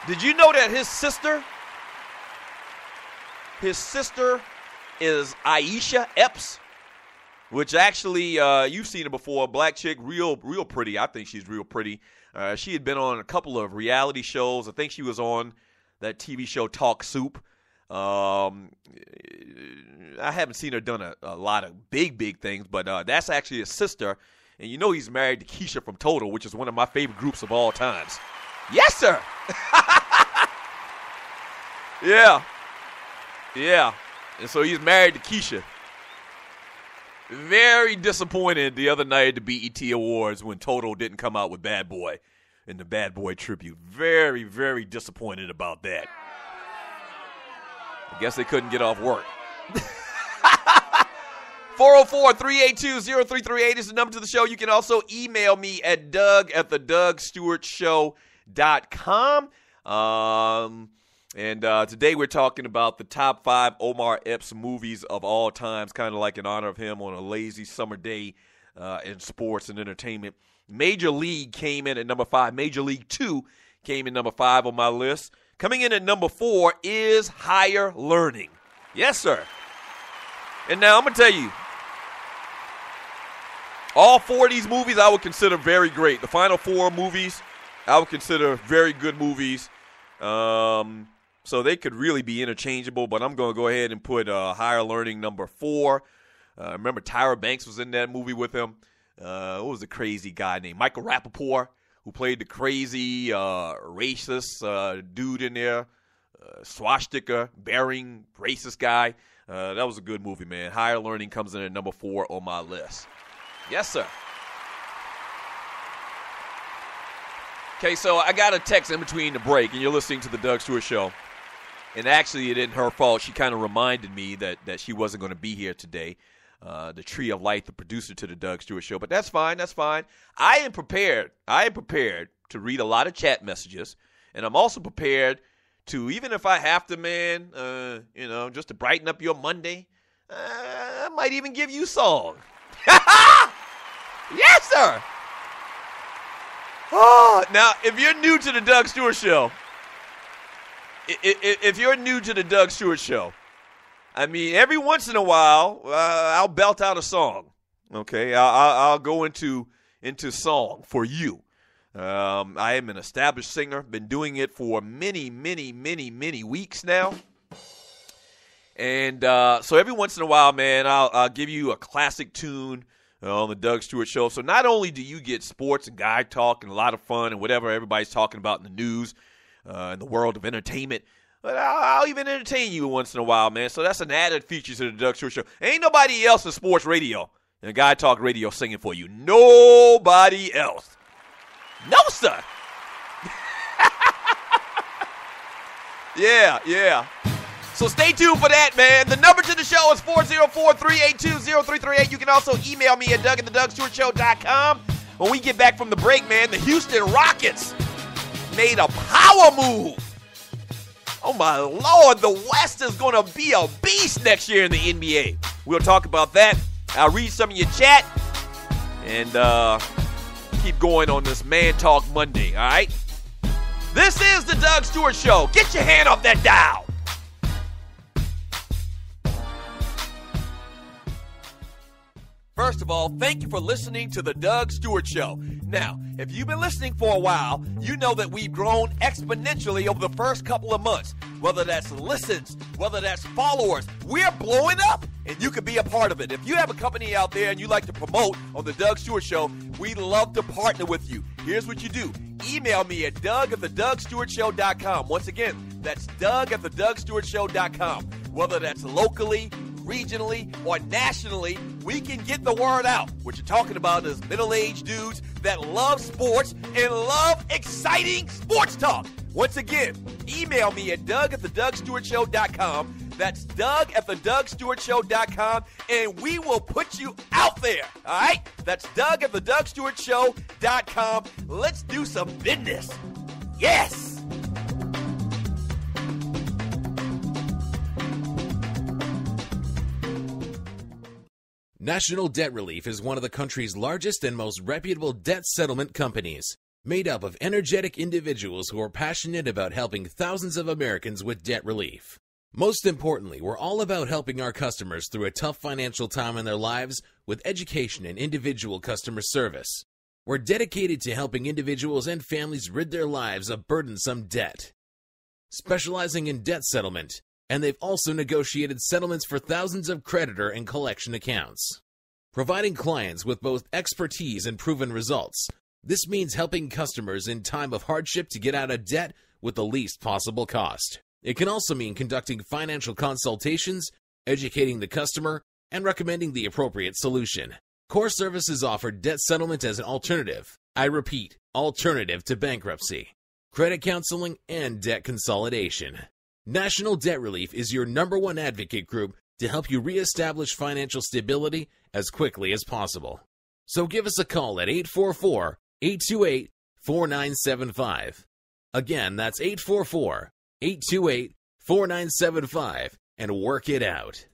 Did you know that his sister His sister is Aisha Epps, which actually you've seen her before. Black chick, real pretty. I think she's real pretty. She had been on a couple of reality shows. I think she was on that TV show Talk Soup. I haven't seen her done a lot of big things, but that's actually his sister. And you know he's married to Keisha from Total, which is one of my favorite groups of all times. Yes, sir. Yeah. And so he's married to Keisha. Very disappointed the other night at the BET Awards when Total didn't come out with Bad Boy in the Bad Boy tribute. Very, very disappointed about that. I guess they couldn't get off work. 404-382-0338 is the number to the show. You can also email me at doug@thedougstewartshow.com. And today we're talking about the top 5 Omar Epps movies of all times, kind of like in honor of him on a lazy summer day in sports and entertainment. Major League came in at number 5. Major League 2 came in number 5 on my list. Coming in at number 4 is Higher Learning. Yes, sir. And now I'm going to tell you, all 4 of these movies I would consider very great. The final 4 movies I would consider very good movies. So they could really be interchangeable, but I'm going to go ahead and put Higher Learning number 4. Remember Tyra Banks was in that movie with him. What was the crazy guy named? Michael Rappaport, who played the crazy racist dude in there. Swastika, bearing, racist guy. That was a good movie, man. Higher Learning comes in at number 4 on my list. Yes, sir. Okay, so I got a text in between the break, and you're listening to the Doug Stewart Show. And actually, it isn't her fault. She kind of reminded me that she wasn't going to be here today. The Tree of Light, the producer to the Doug Stewart Show. But that's fine. That's fine. I am prepared to read a lot of chat messages. And I'm also prepared to, even if I have to, man, just to brighten up your Monday, I might even give you a song. Yes, sir. Oh, now, if you're new to the Doug Stewart Show, I mean, every once in a while, I'll belt out a song. Okay, I'll go into song for you. I am an established singer. Been doing it for many weeks now. And so every once in a while, man, I'll give you a classic tune on the Doug Stewart Show. So not only do you get sports and guy talk and a lot of fun and whatever everybody's talking about in the news, in the world of entertainment, but I'll even entertain you once in a while, man. So that's an added feature to the Doug Stewart Show. Ain't nobody else in sports radio and guy talk radio singing for you. Nobody else. No, sir. Yeah. So stay tuned for that, man. The number to the show is 404-382-0338. You can also email me at doug@thedougstewartshow.com. When we get back from the break, man, the Houston Rockets made a power move. Oh, my Lord, the West is going to be a beast next year in the NBA. We'll talk about that. I'll read some of your chat and keep going on this Man Talk Monday, all right? This is the Doug Stewart Show. Get your hand off that dial. First of all, thank you for listening to the Doug Stewart Show. Now, if you've been listening for a while, you know that we've grown exponentially over the first couple of months. Whether that's listens, whether that's followers, we're blowing up, and you can be a part of it. If you have a company out there and you like to promote on the Doug Stewart Show, we'd love to partner with you. Here's what you do. Email me at doug@thedougstewartshow.com. Once again, that's doug@thedougstewartshow.com. Whether that's locally, regionally, or nationally, we can get the word out. What you're talking about is middle-aged dudes that love sports and love exciting sports talk. Once again, email me at doug@thedougstewartshow.com. That's doug@thedougstewartshow.com, and we will put you out there, all right? That's doug@thedougstewartshow.com. Let's do some business. Yes! National Debt Relief is one of the country's largest and most reputable debt settlement companies, made up of energetic individuals who are passionate about helping thousands of Americans with debt relief. Most importantly, we're all about helping our customers through a tough financial time in their lives with education and individual customer service. We're dedicated to helping individuals and families rid their lives of burdensome debt, specializing in debt settlement, and they've also negotiated settlements for thousands of creditor and collection accounts. Providing clients with both expertise and proven results, this means helping customers in time of hardship to get out of debt with the least possible cost. It can also mean conducting financial consultations, educating the customer, and recommending the appropriate solution. Core Services offer debt settlement as an alternative. I repeat, alternative to bankruptcy, credit counseling, and debt consolidation. National Debt Relief is your #1 advocate group to help you reestablish financial stability as quickly as possible. So give us a call at 844-828-4975. Again, that's 844-828-4975, and work it out.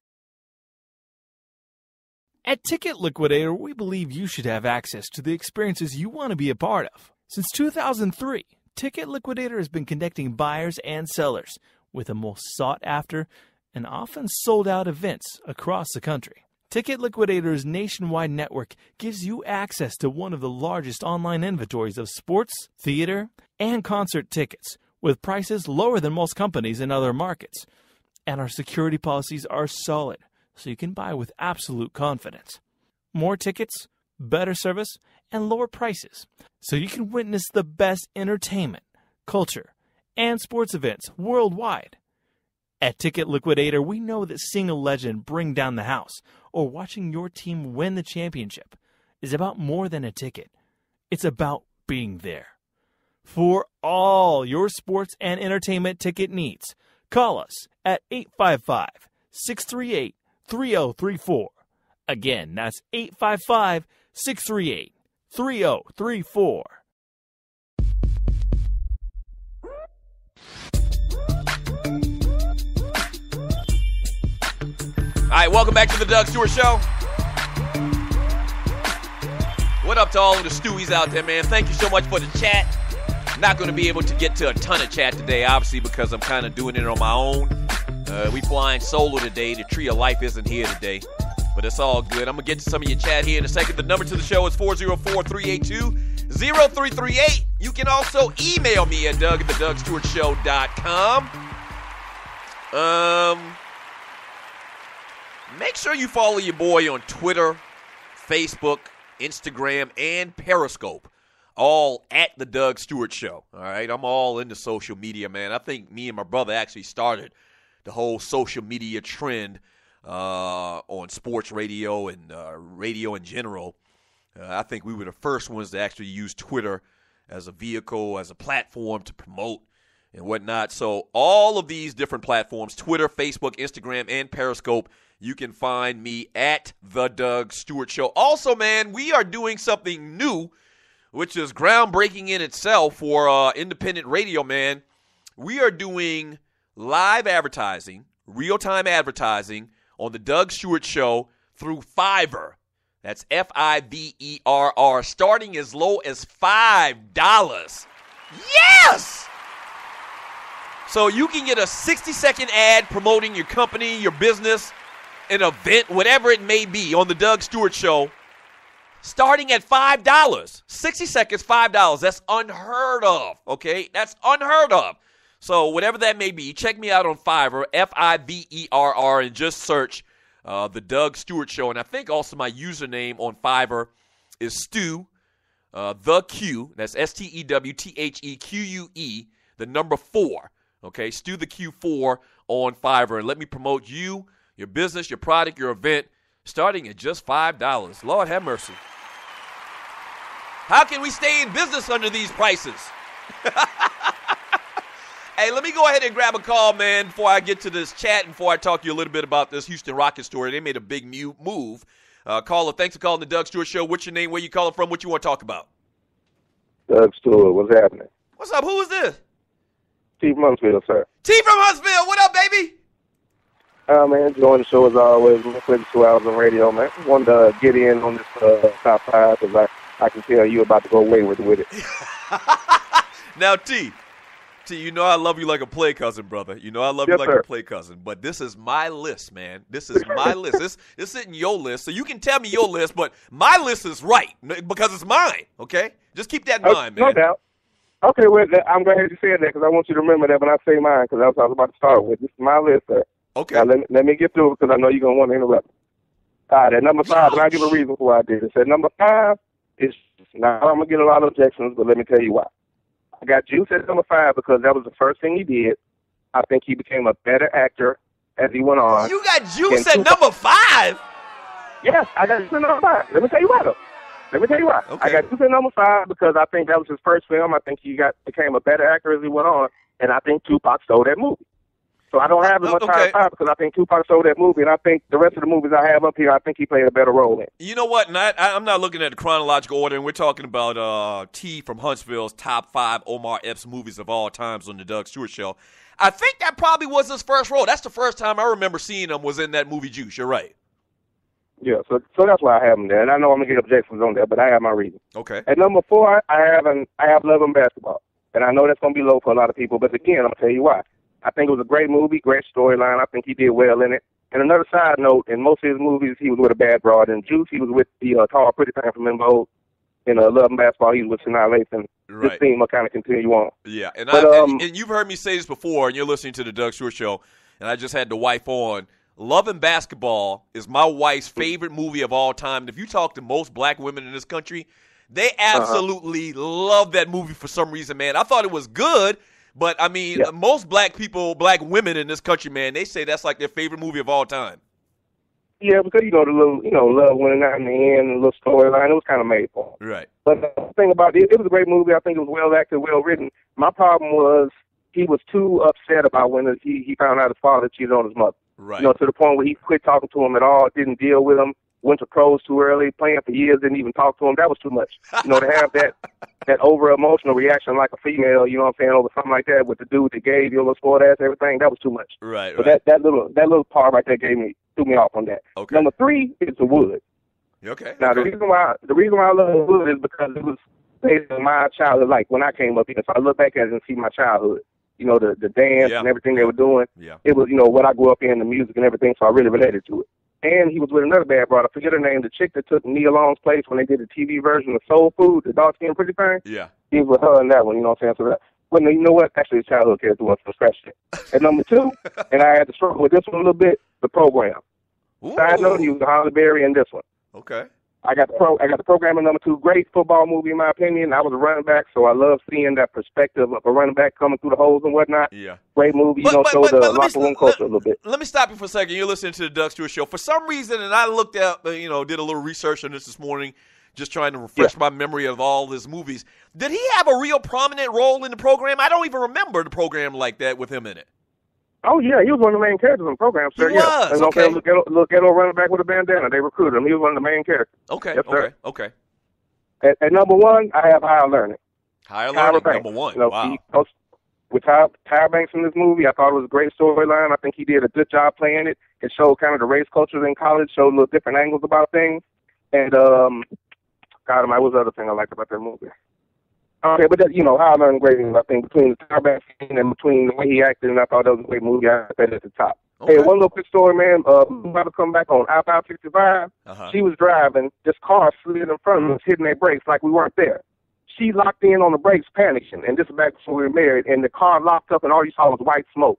At Ticket Liquidator, we believe you should have access to the experiences you want to be a part of. Since 2003, Ticket Liquidator has been connecting buyers and sellers with the most sought-after and often sold-out events across the country. Ticket Liquidator's nationwide network gives you access to one of the largest online inventories of sports, theater, and concert tickets, with prices lower than most companies in other markets. And our security policies are solid, so you can buy with absolute confidence. More tickets, better service, and lower prices, so you can witness the best entertainment, culture, and sports events worldwide. At Ticket Liquidator, we know that seeing a legend bring down the house or watching your team win the championship is about more than a ticket. It's about being there. For all your sports and entertainment ticket needs, call us at 855-638-3034. Again, that's 855-638-3034. All right, welcome back to the Doug Stewart Show. What up to all of the Stewies out there, man? Thank you so much for the chat. I'm not going to be able to get to a ton of chat today, obviously, because I'm kind of doing it on my own. We flying solo today. The tree of life isn't here today, but it's all good. I'm going to get to some of your chat here in a second. The number to the show is 404-382-0338. You can also email me at doug@thedugstewartshow.com. Make sure you follow your boy on Twitter, Facebook, Instagram, and Periscope. All at The Doug Stewart Show. All right, I'm all into social media, man. I think me and my brother actually started the whole social media trend on sports radio and radio in general. I think we were the first ones to actually use Twitter as a vehicle, as a platform to promote and whatnot. So all of these different platforms, Twitter, Facebook, Instagram, and Periscope, you can find me at The Doug Stewart Show. Also, man, we are doing something new, which is groundbreaking in itself for independent radio, man. We are doing live advertising, real-time advertising on The Doug Stewart Show through Fiverr. That's Fiverr, starting as low as $5. Yes! So you can get a 60-second ad promoting your company, your business, an event, whatever it may be, on The Doug Stewart Show, starting at $5. 60 seconds, $5. That's unheard of, okay? That's unheard of. So whatever that may be, check me out on Fiverr, Fiverr, and just search The Doug Stewart Show. And I think also my username on Fiverr is Stu, the Q, that's STEWTHEQUE, the number 4, okay? Stu the Q4 on Fiverr. And let me promote you, your business, your product, your event, starting at just $5. Lord have mercy. How can we stay in business under these prices? Hey, let me go ahead and grab a call, man, before I get to this chat and before I talk to you a little bit about this Houston Rockets story. They made a big move. Caller, thanks for calling the Doug Stewart Show. What's your name? Where you calling from? What you want to talk about? Doug Stewart, what's happening? What's up? Who is this? T from Huntsville, sir. T from Huntsville. What up, baby? Man, enjoying the show as always. Man, playing 2 hours on radio, man. Wanted to get in on this top 5 because I can tell you about to go wayward with it. Now, T, T, you know I love you like a play cousin, brother. You know I love Yes, you like sir. a play cousin. But this is my list, man. This is my list. This isn't your list, so you can tell me your list, but my list is right because it's mine, okay? Just keep that in mind, man. No doubt. Okay, well, I'm glad you said that because I want you to remember that when I say mine because that's what I was about to start with. This is my list, sir. Okay. Now, let me get through it because I know you're going to want to interrupt. All right, at number 5, and I'll give a reason for why I did it. At number 5 is, now I'm going to get a lot of objections, but let me tell you why. I got Juice at number 5 because that was the first thing he did. I think he became a better actor as he went on. You got Juice at number 5? Yes, I got Juice at number 5. Let me tell you why, though. Okay. I got Juice at number 5 because I think that was his first film. I think he became a better actor as he went on, and I think Tupac stole that movie. So I don't have as much time 5 because I think Tupac stole that movie, and I think the rest of the movies I have up here, I think he played a better role in. You know what? I'm not looking at the chronological order, and we're talking about T from Huntsville's top 5 Omar Epps movies of all times on the Doug Stewart Show. I think that probably was his first role. That's the first time I remember seeing him was in that movie Juice. You're right. Yeah, so that's why I have him there, and I know I'm gonna get objections on that, but I have my reason. Okay. At number 4, I have Love and Basketball, and I know that's gonna be low for a lot of people, but again, I'll tell you why. I think it was a great movie, great storyline. I think he did well in it. And another side note, in most of his movies, he was with a bad broad. In Juice, he was with the tall, pretty thing from Limbo. In Love and Basketball, he was with Sanaa Lathan. Right. This theme will kind of continue on. Yeah, and you've heard me say this before, and you're listening to the Doug Stewart Show, and I just had the wife on. Love and Basketball is my wife's favorite movie of all time. And if you talk to most black women in this country, they absolutely love that movie for some reason, man. I thought it was good. But, I mean, most black women in this country, man, they say that's like their favorite movie of all time. Yeah, because, the little, love winning out in the end, and the little storyline, it was kind of made for him. Right. But the thing about it was a great movie. I think it was well acted, well written. My problem was he was too upset about when he found out his father cheated on his mother. Right. To the point where he quit talking to him at all, didn't deal with him, went to pros too early, playing for years, didn't even talk to him. That was too much. To have that over-emotional reaction like a female, you know what I'm saying, over something like that with the dude that gave you a little sport ass, everything, that was too much. Right, so that little part right there threw me off on that. Okay. Number 3 is The Wood. Okay. Now, the reason why I love The Wood is because it was based on my childhood, like when I came up here. So I look back at it and see my childhood. The dance and everything they were doing. Yeah. It was, what I grew up in, the music and everything, so I really related to it. And he was with another bad broad. I forget her name, the chick that took Nia Long's place when they did the TV version of Soul Food, the dark-skinned pretty thing. Yeah. He was with her in that one, you know what I'm saying? So you know what? Actually, his childhood character was from scratch it. At number 2, and I had to struggle with this one a little bit, The Program. Ooh. Side note, he was Holly Berry in this one. Okay. I got the program at number 2. Great football movie, in my opinion. I was a running back, so I love seeing that perspective of a running back coming through the holes and whatnot. Yeah. Great movie, show the locker room culture a little bit. Let me stop you for a second. You're listening to the Doug Stewart Show. For some reason, and I looked at, did a little research on this morning, just trying to refresh my memory of all his movies. Did he have a real prominent role in the program? I don't even remember the program like that with him in it. Oh, yeah, he was one of the main characters in the program, sir. He was, and okay. Little ghetto running back with a bandana. They recruited him. He was one of the main characters. Okay, yes, sir. Okay. At number 1, I have Higher Learning. Higher Learning, number 1, wow. With Tyra Banks in this movie, I thought it was a great storyline. I think he did a good job playing it. It showed kind of the race culture in college, showed a little different angles about things. And, what was the other thing I liked about that movie? Okay, but Higher Learning great. I think between the Tyra Banks scene and between the way he acted, and I thought that was a great movie. I put it at the top. Okay. Hey, one little quick story, man. About to come back on Outbound 65. She was driving. This car slid in front of us, hitting their brakes like we weren't there. She locked in on the brakes, panicking, and this is back before we were married, and the car locked up, and all you saw was white smoke.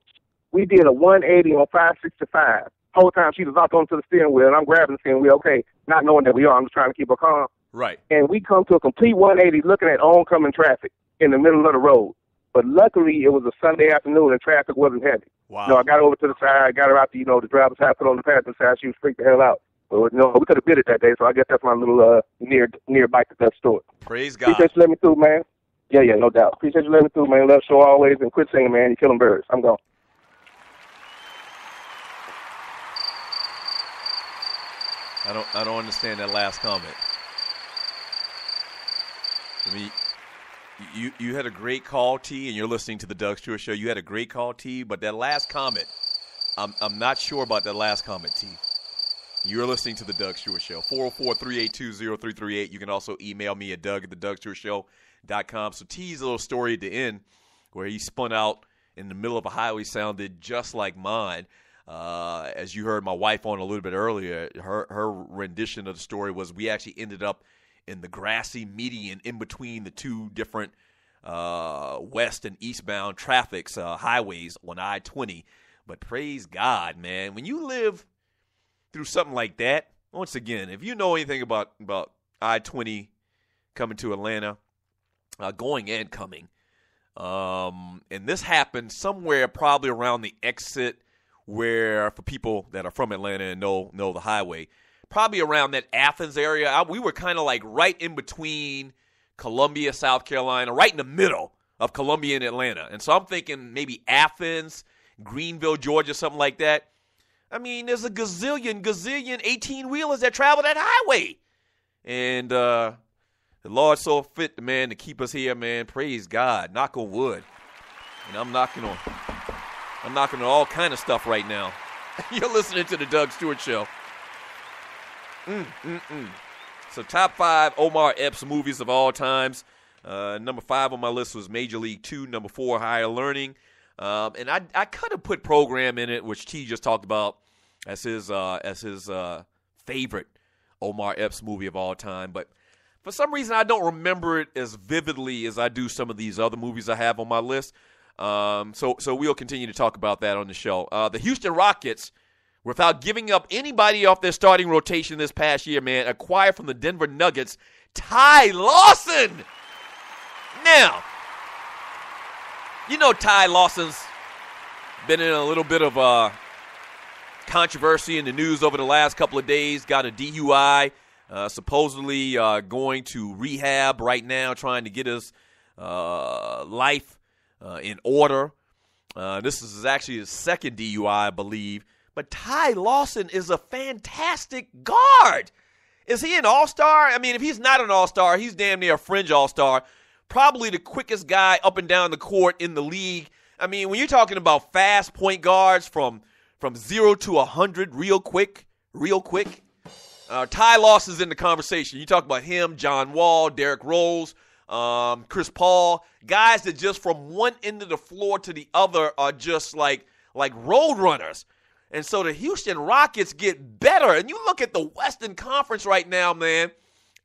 We did a 180 on 565. Whole time she was locked onto the steering wheel, and I'm grabbing the steering wheel, okay, not knowing that we are. I'm just trying to keep her calm. Right. And we come to a complete 180 looking at oncoming traffic in the middle of the road. But luckily, it was a Sunday afternoon and traffic wasn't heavy. Wow. I got over to the side, got her out to, the driver's side, put on the passenger side. She was freaked the hell out. But, we could have bid it that day, so I guess that's my little near bite to that story. Praise God. Appreciate you letting me through, man. Yeah, no doubt. Appreciate you letting me through, man. Love show always, and quit singing, man. You're killing birds. I'm gone. I don't understand that last comment. I mean, you had a great call, T, and you're listening to the Doug Stewart Show. You had a great call, T, but that last comment, I'm not sure about that last comment, T. You're listening to the Doug Stewart Show. 404-382-0338. You can also email me at Doug@theDougStewartShow.com. So T's little story at the end where he spun out in the middle of a highway sounded just like mine. As you heard my wife on a little bit earlier, her rendition of the story was we actually ended up in the grassy median in between the two different west and eastbound traffics, highways on I-20. But praise God, man, when you live through something like that, once again, if you know anything about I-20 coming to Atlanta, going and coming, and this happened somewhere probably around the exit where, for people that are from Atlanta and know the highway, probably around that Athens area. We were kind of like right in between Columbia, South Carolina, right in the middle of Columbia and Atlanta. And so I'm thinking maybe Athens, Greenville, Georgia, something like that. I mean, there's a gazillion 18-wheelers that travel that highway. And the Lord saw fit, man, to keep us here, man. Praise God. Knock on wood. And I'm knocking on all kind of stuff right now. You're listening to the Doug Stewart Show. So top 5 Omar Epps movies of all times. Number 5 on my list was Major League 2. Number 4, Higher Learning. And I could have put Program in it, which T just talked about as his favorite Omar Epps movie of all time. But for some reason, I don't remember it as vividly as I do some of these other movies I have on my list. So we'll continue to talk about that on the show. The Houston Rockets, without giving up anybody off their starting rotation this past year, man, acquired from the Denver Nuggets Ty Lawson. Now, you know Ty Lawson's been in a little bit of controversy in the news over the last couple of days. Got a DUI, supposedly going to rehab right now, trying to get his life in order. This is actually his second DUI, I believe. But Ty Lawson is a fantastic guard. Is he an all-star? I mean, if he's not an all-star, he's damn near a fringe all-star. Probably the quickest guy up and down the court in the league. I mean, when you're talking about fast point guards from 0 to 100 real quick, Ty Lawson's in the conversation. You talk about him, John Wall, Derrick Rose, Chris Paul, guys that just from one end of the floor to the other are just like road runners. And so the Houston Rockets get better. And you look at the Western Conference right now, man.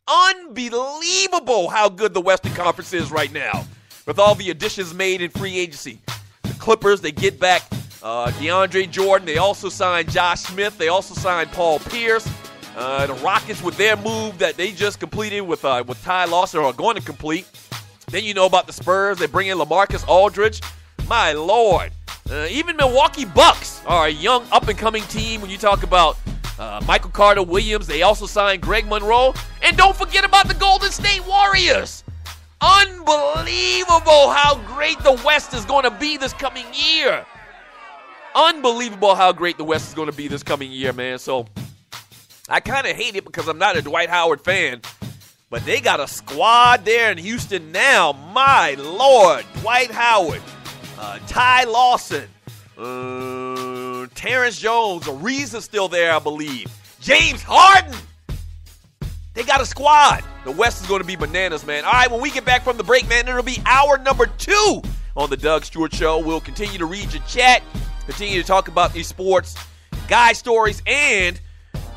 Unbelievable how good the Western Conference is right now with all the additions made in free agency. The Clippers, they get back DeAndre Jordan. They also signed Josh Smith. They also signed Paul Pierce. The Rockets, with their move that they just completed with Ty Lawson, are going to complete. Then you know about the Spurs. They bring in LaMarcus Aldridge. My Lord. Even Milwaukee Bucks are a young, up-and-coming team when you talk about Michael Carter Williams. They also signed Greg Monroe. And don't forget about the Golden State Warriors. Unbelievable how great the West is going to be this coming year. Unbelievable how great the West is going to be this coming year, man. So I kind of hate it because I'm not a Dwight Howard fan. But they got a squad there in Houston now. My Lord, Dwight Howard. Ty Lawson, Terrence Jones, Ariza's still there, I believe. James Harden. They got a squad. The West is going to be bananas, man. All right, when we get back from the break, man, it'll be hour number 2 on the Doug Stewart Show. We'll continue to read your chat, continue to talk about these sports, guy stories, and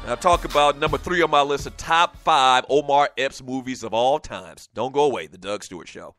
I'll talk about number 3 on my list of top 5 Omar Epps movies of all times. Don't go away. The Doug Stewart Show.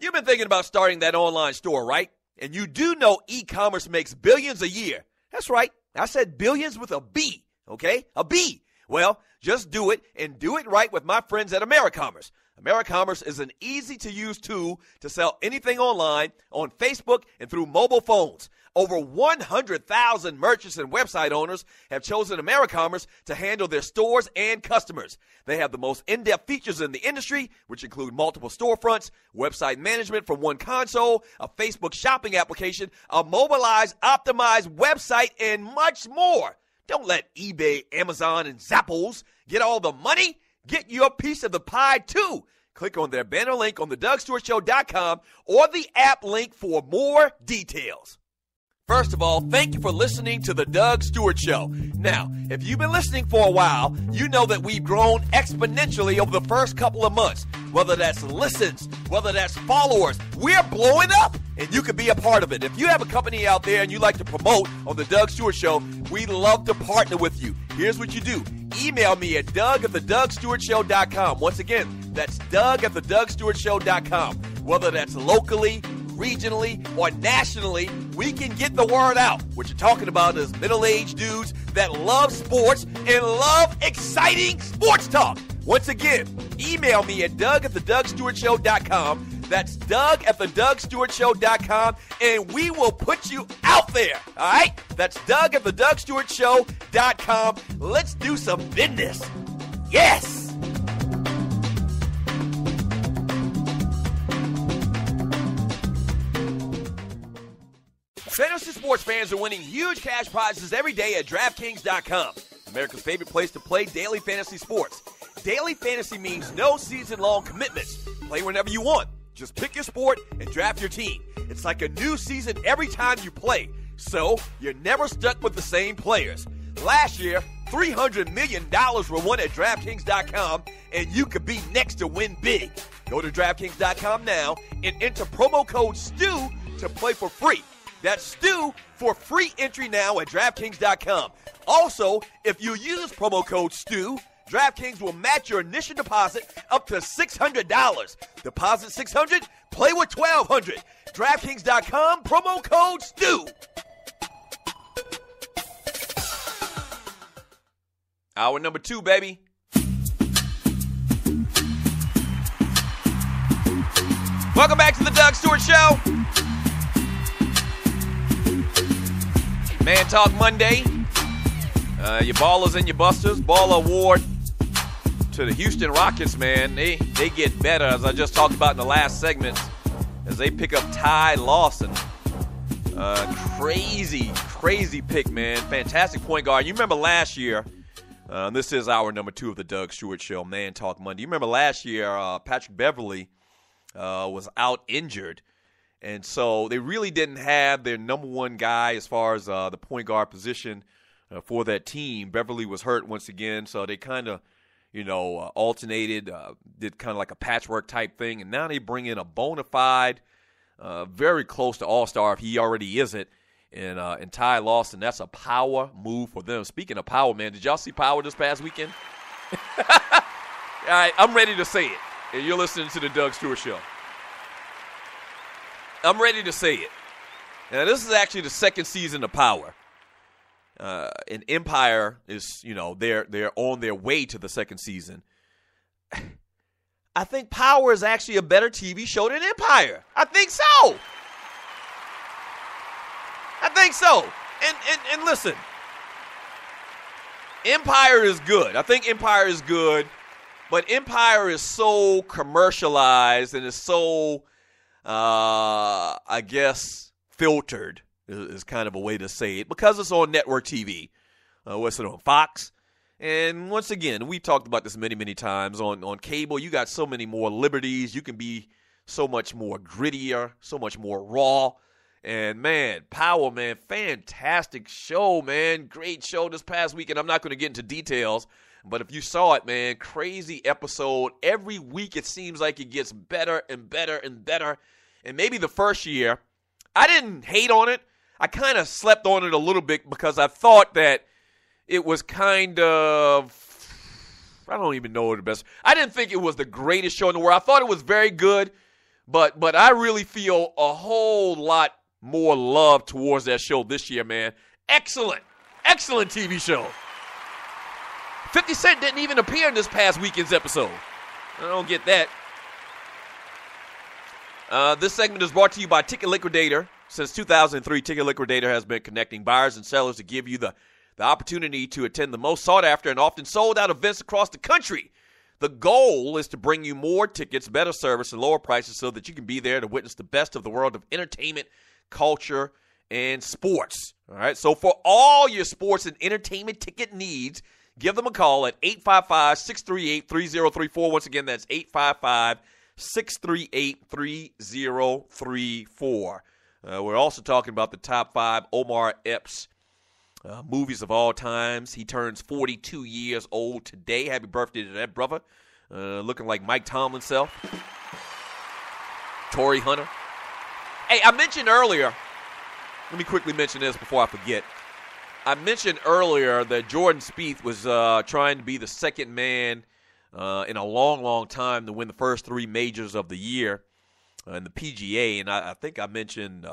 You've been thinking about starting that online store, right? And you do know e-commerce makes billions a year. That's right. I said billions with a B, okay? A B. Well, just do it and do it right with my friends at AmeriCommerce. AmeriCommerce is an easy-to-use tool to sell anything online, on Facebook, and through mobile phones. Over 100,000 merchants and website owners have chosen AmeriCommerce to handle their stores and customers. They have the most in-depth features in the industry, which include multiple storefronts, website management from one console, a Facebook shopping application, a mobilized, optimized website, and much more. Don't let eBay, Amazon, and Zappos get all the money. Get your piece of the pie, too. Click on their banner link on theDougStewartShow.com or the app link for more details. First of all, thank you for listening to The Doug Stewart Show. Now, if you've been listening for a while, you know that we've grown exponentially over the first couple of months. Whether that's listens, whether that's followers, we're blowing up, and you can be a part of it. If you have a company out there and you like to promote on The Doug Stewart Show, we'd love to partner with you. Here's what you do. Email me at doug@thedougstewartshow.com. Once again, that's doug@thedougstewartshow.com. Whether that's locally, regionally, or nationally, we can get the word out. What you're talking about is middle-aged dudes that love sports and love exciting sports talk. Once again, email me at doug@thedougstewartshow.com. That's doug@thedougstewartshow.com, and we will put you out there, all right? That's doug@thedougstewartshow.com. Let's do some business. Yes! Fantasy sports fans are winning huge cash prizes every day at DraftKings.com. America's favorite place to play daily fantasy sports. Daily fantasy means no season-long commitments. Play whenever you want. Just pick your sport and draft your team. It's like a new season every time you play, so you're never stuck with the same players. Last year, $300 million were won at DraftKings.com, and you could be next to win big. Go to DraftKings.com now and enter promo code STU to play for free. That's STU for free entry now at DraftKings.com. Also, if you use promo code STU, DraftKings will match your initial deposit up to $600. Deposit $600, play with $1,200. DraftKings.com, promo code STU. Hour number 2, baby. Welcome back to the Doug Stewart Show. Man Talk Monday. Your Ballas and your Bustas. Baller Award to the Houston Rockets, man. They get better, as I just talked about in the last segment, as they pick up Ty Lawson. Crazy pick, man. Fantastic point guard. You remember last year, this is hour number 2 of the Doug Stewart Show, Man Talk Monday. You remember last year, Patrick Beverly was out injured. And so they really didn't have their number one guy as far as the point guard position for that team. Beverly was hurt once again, so they kind of, alternated, did kind of like a patchwork type thing. And now they bring in a bona fide, very close to all-star if he already isn't, and Ty Lawson. That's a power move for them. Speaking of power, man, did y'all see Power this past weekend? All right, I'm ready to say it. And you're listening to the Doug Stewart Show. I'm ready to say it. Now, this is actually the second season of Power. And Empire is, they're on their way to the second season. I think Power is actually a better TV show than Empire. I think so. And listen, Empire is good. I think Empire is good, but Empire is so commercialized and is so, filtered is kind of a way to say it, because it's on network TV. What's it on? Fox. And once again, we talked about this many, many times. On cable, you got so many more liberties. You can be so much more grittier, so much more raw. And, man, Power, man, fantastic show, man. Great show this past weekend. I'm not going to get into details, but if you saw it, man, crazy episode. Every week it seems like it gets better and better and better. And maybe the first year, I didn't hate on it. I kind of slept on it a little bit because I thought that it was kind of, I don't even know the best. I didn't think it was the greatest show in the world. I thought it was very good, but I really feel a whole lot more love towards that show this year, man. Excellent TV show. 50 Cent didn't even appear in this past weekend's episode. I don't get that. This segment is brought to you by Ticket Liquidator. Since 2003, Ticket Liquidator has been connecting buyers and sellers to give you the opportunity to attend the most sought-after and often sold-out events across the country. The goal is to bring you more tickets, better service, and lower prices so that you can be there to witness the best of the world of entertainment, culture, and sports. All right, so for all your sports and entertainment ticket needs, give them a call at 855-638-3034. Once again, that's 855-638-3034. We're also talking about the top 5 Omar Epps movies of all times. He turns 42 years old today. Happy birthday to that brother. Looking like Mike Tomlin self. Torrey Hunter. Hey, I mentioned earlier, let me quickly mention this before I forget. I mentioned earlier that Jordan Spieth was trying to be the second man in a long, long time to win the first 3 majors of the year in the PGA. And I think I mentioned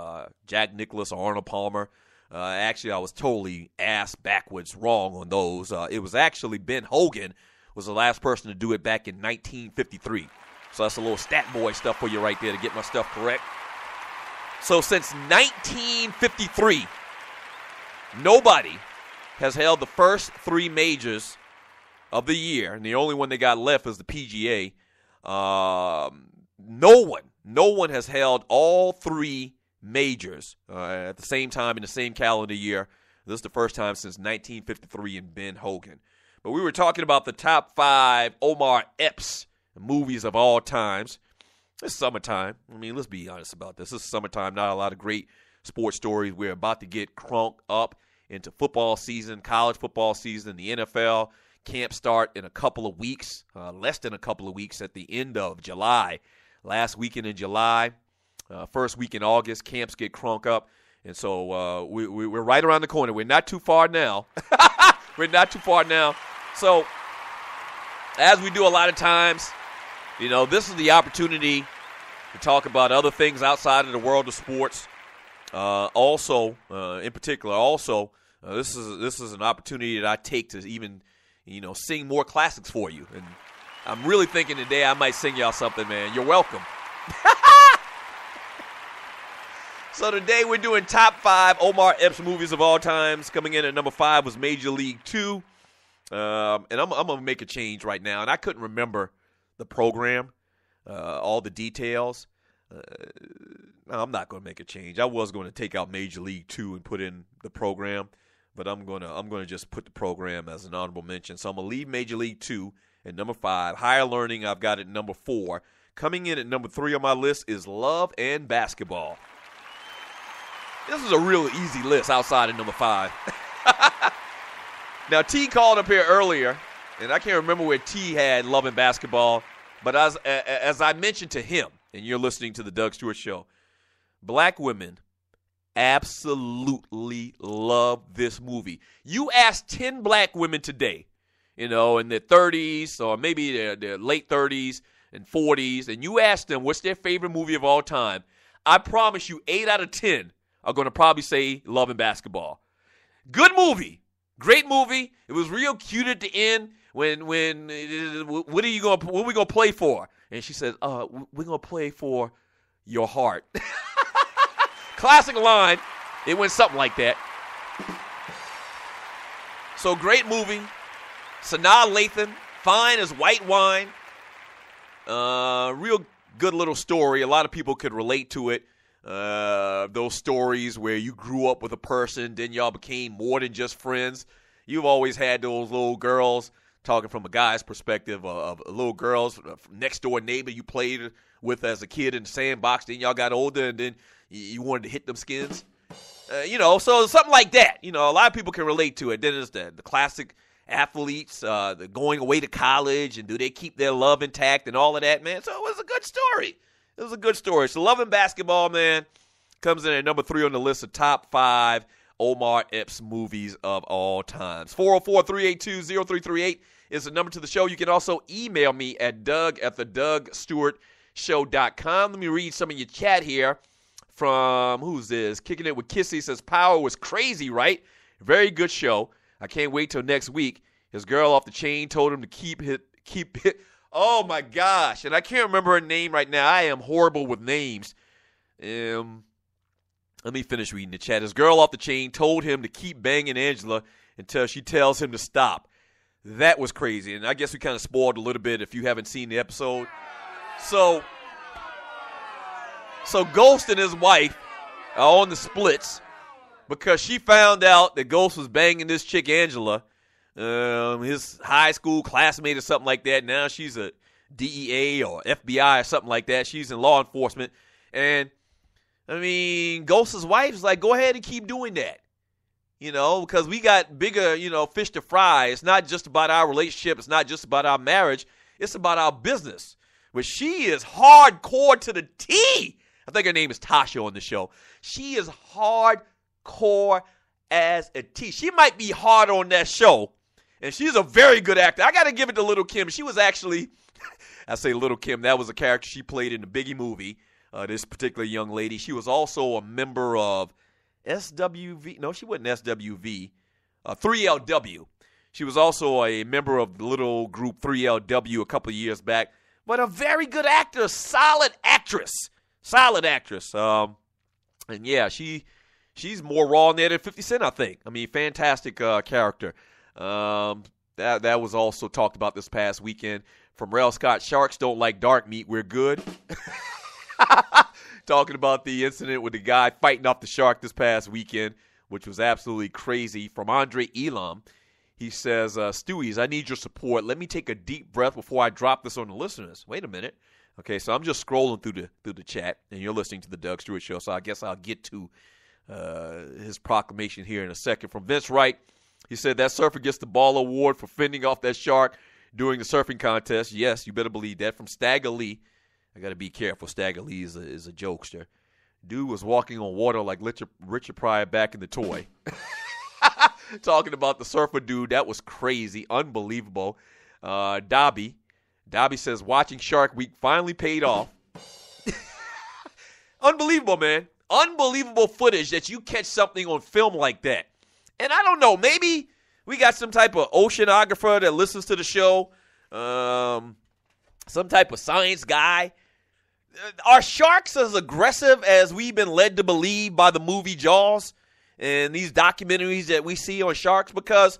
Jack Nicklaus or Arnold Palmer. Actually, I was totally ass backwards wrong on those. It was actually Ben Hogan was the last person to do it back in 1953. So that's a little stat boy stuff for you right there to get my stuff correct. So since 1953, nobody has held the first 3 majors of the year, and the only one they got left is the PGA. No one has held all 3 majors at the same time in the same calendar year. This is the first time since 1953 in Ben Hogan. But we were talking about the top 5 Omar Epps movies of all times. It's summertime. I mean, let's be honest about this. It's summertime. Not a lot of great sports stories. We're about to get crunk up into football season, college football season, the NFL. Camp start in a couple of weeks, less than a couple of weeks at the end of July. Last weekend in July, first week in August, camps get crunk up. And so we're right around the corner. We're not too far now. We're not too far now. So as we do a lot of times, you know, this is the opportunity to talk about other things outside of the world of sports. In particular, this is an opportunity that I take to even, you know, sing more classics for you. And I'm really thinking today I might sing y'all something, man. You're welcome. So today we're doing top 5 Omar Epps movies of all times. Coming in at number 5 was Major League 2. And I'm going to make a change right now. And I couldn't remember the program, all the details. No, I'm not going to make a change. I was going to take out Major League 2 and put in the program, but I'm going to just put the program as an honorable mention. So I'm going to leave Major League 2 at number 5. Higher Learning I've got at number 4. Coming in at number 3 on my list is Love and Basketball. This is a real easy list outside of number 5. Now, T called up here earlier, and I can't remember where T had Love and Basketball, but as I mentioned to him, and you're listening to the Doug Stewart Show, black women absolutely love this movie. You ask 10 black women today, you know, in their 30s or maybe their late 30s and 40s, and you ask them what's their favorite movie of all time, I promise you 8 out of 10 are going to probably say Love and Basketball. Good movie. Great movie. It was real cute at the end when what are we going to play for? And she says, we're going to play for your heart. Classic line. It went something like that. So great movie. Sanaa Lathan, fine as white wine. Real good little story. A lot of people could relate to it. Those stories where you grew up with a person, then y'all became more than just friends. You've always had those little girls, talking from a guy's perspective, of little girls, next door neighbor you played with as a kid in the sandbox. Then y'all got older, and then you wanted to hit them skins. So something like that. You know, a lot of people can relate to it. Then there's the classic athletes, the going away to college, and do they keep their love intact and all of that, man. So it was a good story. It was a good story. So Love and Basketball, man, comes in at number 3 on the list of top 5 Omar Epps movies of all times. 404-382-0338 is the number to the show. You can also email me at doug@thedougstewartshow.com. Let me read some of your chat here from, who's this? Kicking It with Kissy says, Power was crazy, right? Very good show. I can't wait till next week. His girl off the chain told him to keep it. Oh, my gosh. And I can't remember her name right now. I am horrible with names. Let me finish reading the chat. His girl off the chain told him to keep banging Angela until she tells him to stop. That was crazy. And I guess we kind of spoiled a little bit if you haven't seen the episode. So Ghost and his wife are on the splits because she found out that Ghost was banging this chick, Angela, his high school classmate or something like that. Now she's a DEA or FBI or something like that. She's in law enforcement. And I mean, Ghost's wife was like, go ahead and keep doing that. You know, because we got bigger, fish to fry. It's not just about our relationship. It's not just about our marriage. It's about our business. But she is hardcore to the T. I think her name is Tasha on the show. She is hardcore as a T. She might be hard on that show, and she's a very good actor. I got to give it to Little Kim. She was actually, I say Little Kim, that was a character she played in the Biggie movie, this particular young lady. She was also a member of SWV. No, she wasn't SWV. 3LW. She was also a member of the little group 3LW a couple of years back. But a very good actor, solid actress. And yeah, she's more raw in there than 50 Cent, I think. I mean, fantastic character. That was also talked about this past weekend. From Rel Scott, Sharks don't like dark meat. We're good. Talking about the incident with the guy fighting off the shark this past weekend, which was absolutely crazy. From Andre Elam, he says, Stewies, I need your support. Let me take a deep breath before I drop this on the listeners. Wait a minute. Okay, so I'm just scrolling through the chat, and you're listening to the Doug Stewart Show, so I guess I'll get to his proclamation here in a second. From Vince Wright, he said, that surfer gets the ball award for fending off that shark during the surfing contest. Yes, you better believe that. From Stagger Lee, I got to be careful. Stagger Lee is a jokester. Dude was walking on water like Richard Pryor back in the toy. Talking about the surfer dude, that was crazy, unbelievable. Dobby says, watching Shark Week finally paid off. Unbelievable, man. Unbelievable footage that you catch something on film like that. And I don't know, maybe we got some type of oceanographer that listens to the show, some type of science guy. Are sharks as aggressive as we've been led to believe by the movie Jaws and these documentaries that we see on sharks? Because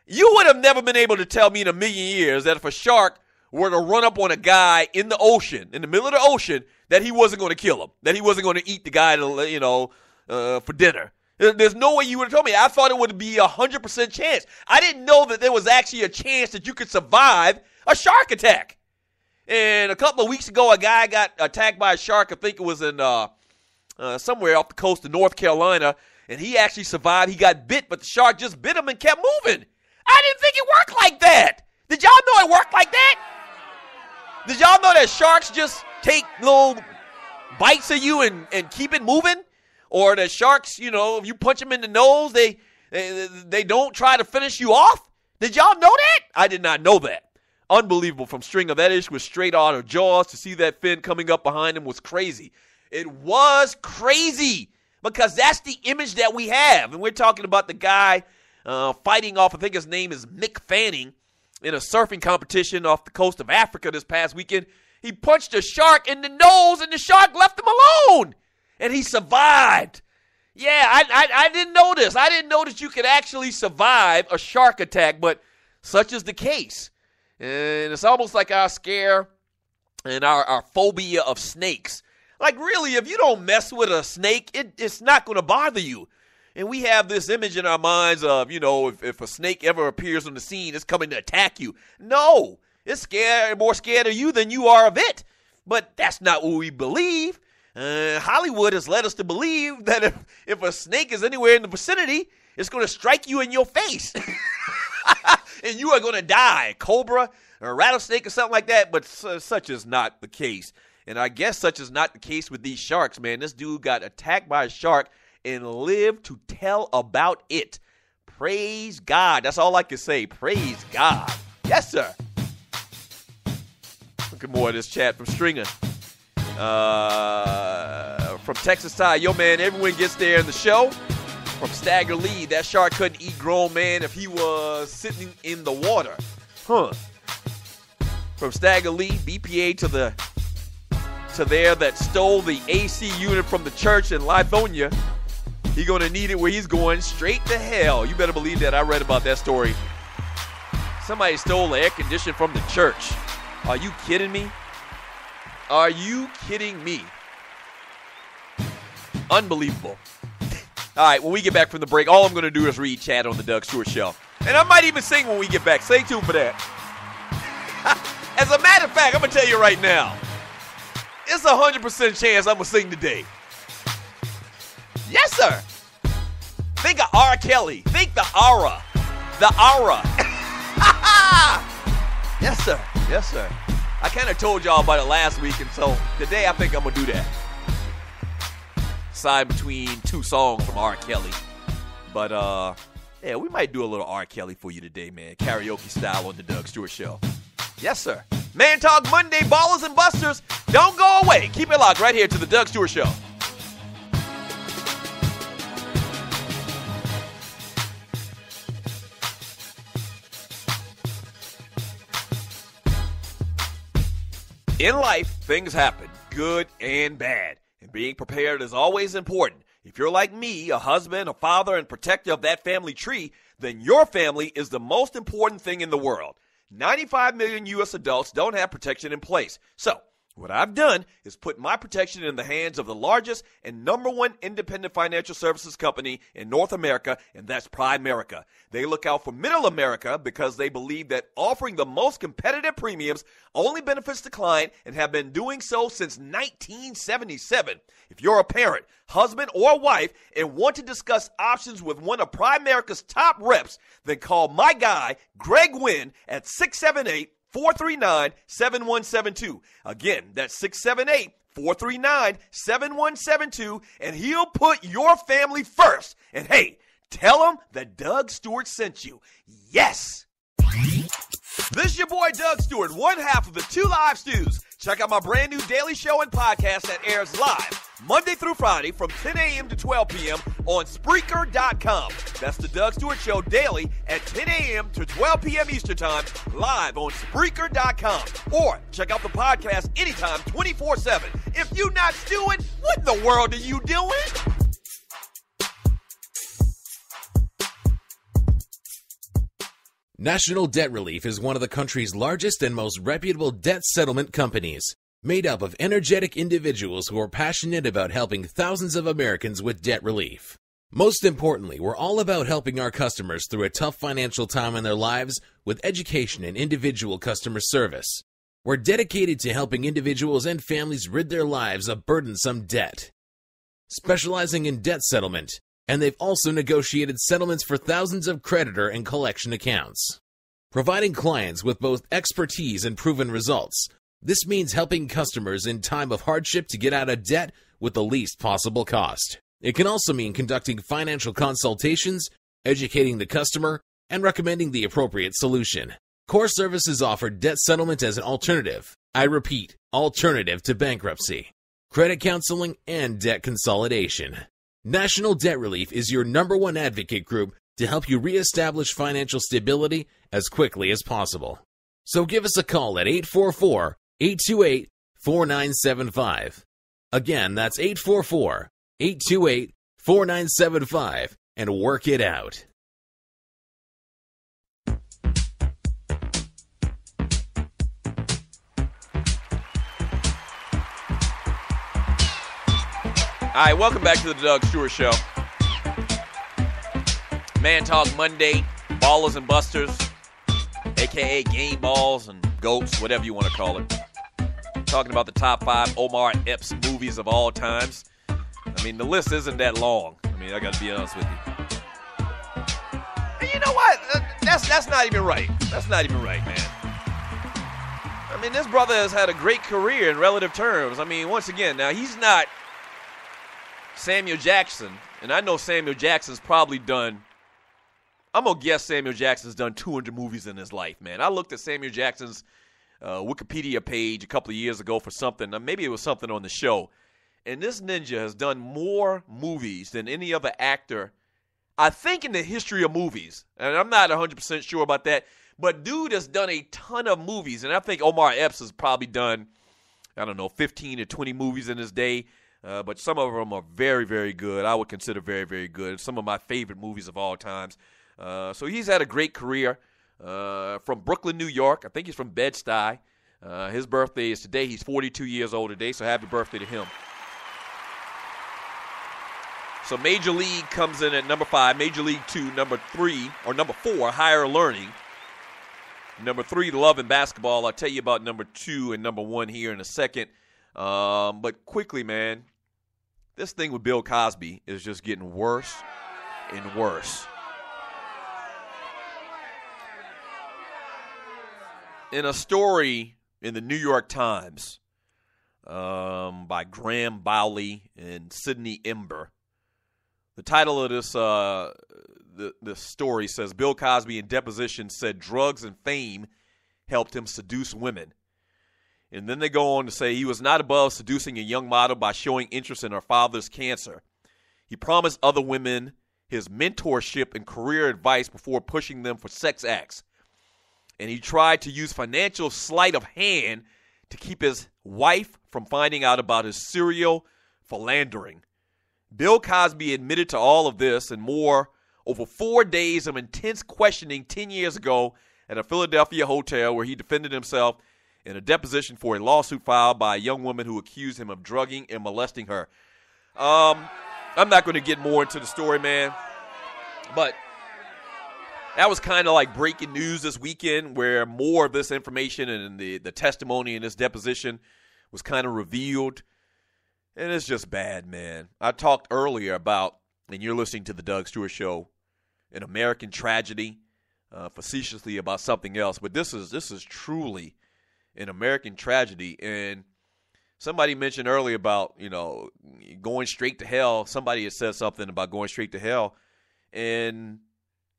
you would have never been able to tell me in a million years that if a shark were to run up on a guy in the ocean, in the middle of the ocean, that he wasn't going to kill him, that he wasn't going to eat the guy, for dinner. There's no way you would have told me. I thought it would be 100% chance. I didn't know that there was actually a chance that you could survive a shark attack. And a couple of weeks ago, a guy got attacked by a shark. I think it was in somewhere off the coast of North Carolina, and he actually survived. He got bit, but the shark just bit him and kept moving. I didn't think it worked like that. Did y'all know it worked like that? Did y'all know that sharks just take little bites of you and keep it moving? Or that sharks, if you punch them in the nose, they don't try to finish you off? Did y'all know that? I did not know that. Unbelievable. From Stringer, that ish was straight out of Jaws. To see that fin coming up behind him was crazy. It was crazy because that's the image that we have. And we're talking about the guy fighting off, I think his name is Mick Fanning, in a surfing competition off the coast of Africa this past weekend. He punched a shark in the nose, and the shark left him alone. And he survived. Yeah, I didn't know this. I didn't know that you could actually survive a shark attack, but such is the case. And it's almost like our scare and our phobia of snakes. Like, really, if you don't mess with a snake, it's not going to bother you. And we have this image in our minds of, if a snake ever appears on the scene, it's coming to attack you. No, it's more scared of you than you are of it. But that's not what we believe. Hollywood has led us to believe that if a snake is anywhere in the vicinity, it's going to strike you in your face. And you are going to die. Cobra or a rattlesnake or something like that. But such is not the case. And I guess such is not the case with these sharks, man. This dude got attacked by a shark and lived to tell about it. Praise God. That's all I can say. Praise God. Yes, sir. Look at more of this chat from Stringer. From Texas Tide. Yo, man, everyone gets there in the show. From Stagger Lee, that shark couldn't eat grown man if he was sitting in the water. Huh. From Stagger Lee, BPA to there that stole the AC unit from the church in Lithonia. He gonna need it where he's going, straight to hell. You better believe that. I read about that story. Somebody stole the air conditioner from the church. Are you kidding me? Are you kidding me? Unbelievable. All right, when we get back from the break, all I'm going to do is read chat on the Doug Stewart Show. And I might even sing when we get back. Stay tuned for that. As a matter of fact, I'm going to tell you right now, it's 100% chance I'm going to sing today. Yes, sir. Think of R. Kelly. Think the aura. The aura. Yes, sir. Yes, sir. I kind of told y'all about it last week, and so today I think I'm going to do that. Side between two songs from R. Kelly. But, yeah, we might do a little R. Kelly for you today, man. Karaoke style on the Doug Stewart Show. Yes, sir. Man Talk Monday, Ballas and Bustas. Don't go away. Keep it locked right here to the Doug Stewart Show. In life, things happen, good and bad, and being prepared is always important. If you're like me, a husband, a father, and protector of that family tree, then your family is the most important thing in the world. 95 million U.S. adults don't have protection in place. So, what I've done is put my protection in the hands of the largest and number one independent financial services company in North America, and that's Primerica. They look out for middle America because they believe that offering the most competitive premiums only benefits the client and have been doing so since 1977. If you're a parent, husband, or wife and want to discuss options with one of Primerica's top reps, then call my guy, Greg Wynn, at 678-439-7172. Again, that's 678-439-7172, and he'll put your family first. And hey, tell him that Doug Stewart sent you. Yes! This is your boy Doug Stewart, one half of the Two Live Stews. Check out my brand new daily show and podcast that airs live Monday through Friday from 10 a.m. to 12 p.m. on Spreaker.com. That's the Doug Stewart Show daily at 10 a.m. to 12 p.m. Eastern Time, live on Spreaker.com. Or check out the podcast anytime, 24/7. If you not stewing, what in the world are you doing? National Debt Relief is one of the country's largest and most reputable debt settlement companies, made up of energetic individuals who are passionate about helping thousands of Americans with debt relief. Most importantly, we're all about helping our customers through a tough financial time in their lives with education and individual customer service. We're dedicated to helping individuals and families rid their lives of burdensome debt. Specializing in debt settlement, and they've also negotiated settlements for thousands of creditor and collection accounts. Providing clients with both expertise and proven results, this means helping customers in time of hardship to get out of debt with the least possible cost. It can also mean conducting financial consultations, educating the customer, and recommending the appropriate solution. Core Services offer debt settlement as an alternative. I repeat, alternative to bankruptcy, credit counseling, and debt consolidation. National Debt Relief is your number one advocate group to help you reestablish financial stability as quickly as possible. So give us a call at 844-828-4975. Again, that's 844-828-4975, and work it out. All right, welcome back to the Doug Stewart Show. Man Talk Monday, Ballas and Bustas, a.k.a. Gameballs and Goats, whatever you want to call it. Talking about the top 5 Omar Epps movies of all times. I mean, the list isn't that long. I mean, I got to be honest with you. And you know what? That's not even right. That's not even right, man. I mean, this brother has had a great career in relative terms. I mean, once again, now he's not Samuel Jackson, and I know Samuel Jackson's probably done, I'm going to guess Samuel Jackson's done 200 movies in his life, man. I looked at Samuel Jackson's Wikipedia page a couple of years ago for something, maybe it was something on the show, and this ninja has done more movies than any other actor, I think, in the history of movies, and I'm not 100% sure about that, but dude has done a ton of movies, and I think Omar Epps has probably done, 15 to 20 movies in his day. But some of them are very, very good. I would consider very, very good. Some of my favorite movies of all times. So he's had a great career from Brooklyn, New York. I think he's from Bed-Stuy. His birthday is today. He's 42 years old today, so happy birthday to him. So Major League comes in at number 5. Major League 2, number 3, or number 4, Higher Learning. Number 3, Love and Basketball. I'll tell you about number 2 and number 1 here in a second. But quickly, man, this thing with Bill Cosby is just getting worse and worse. In a story in the New York Times by Graham Bowley and Sidney Ember, the title of this story says, Bill Cosby in deposition said drugs and fame helped him seduce women. And then they go on to say he was not above seducing a young model by showing interest in her father's cancer. He promised other women his mentorship and career advice before pushing them for sex acts. And he tried to use financial sleight of hand to keep his wife from finding out about his serial philandering. Bill Cosby admitted to all of this and more over 4 days of intense questioning 10 years ago at a Philadelphia hotel where he defended himself in a deposition for a lawsuit filed by a young woman who accused him of drugging and molesting her. I'm not going to get more into the story, man, but that was kind of like breaking news this weekend where more of this information and the testimony in this deposition was kind of revealed. And it's just bad, man. I talked earlier about, and you're listening to the Doug Stewart Show, an American tragedy, facetiously about something else. But this is truly an American tragedy. And somebody mentioned earlier about, going straight to hell. Somebody had said something about going straight to hell. And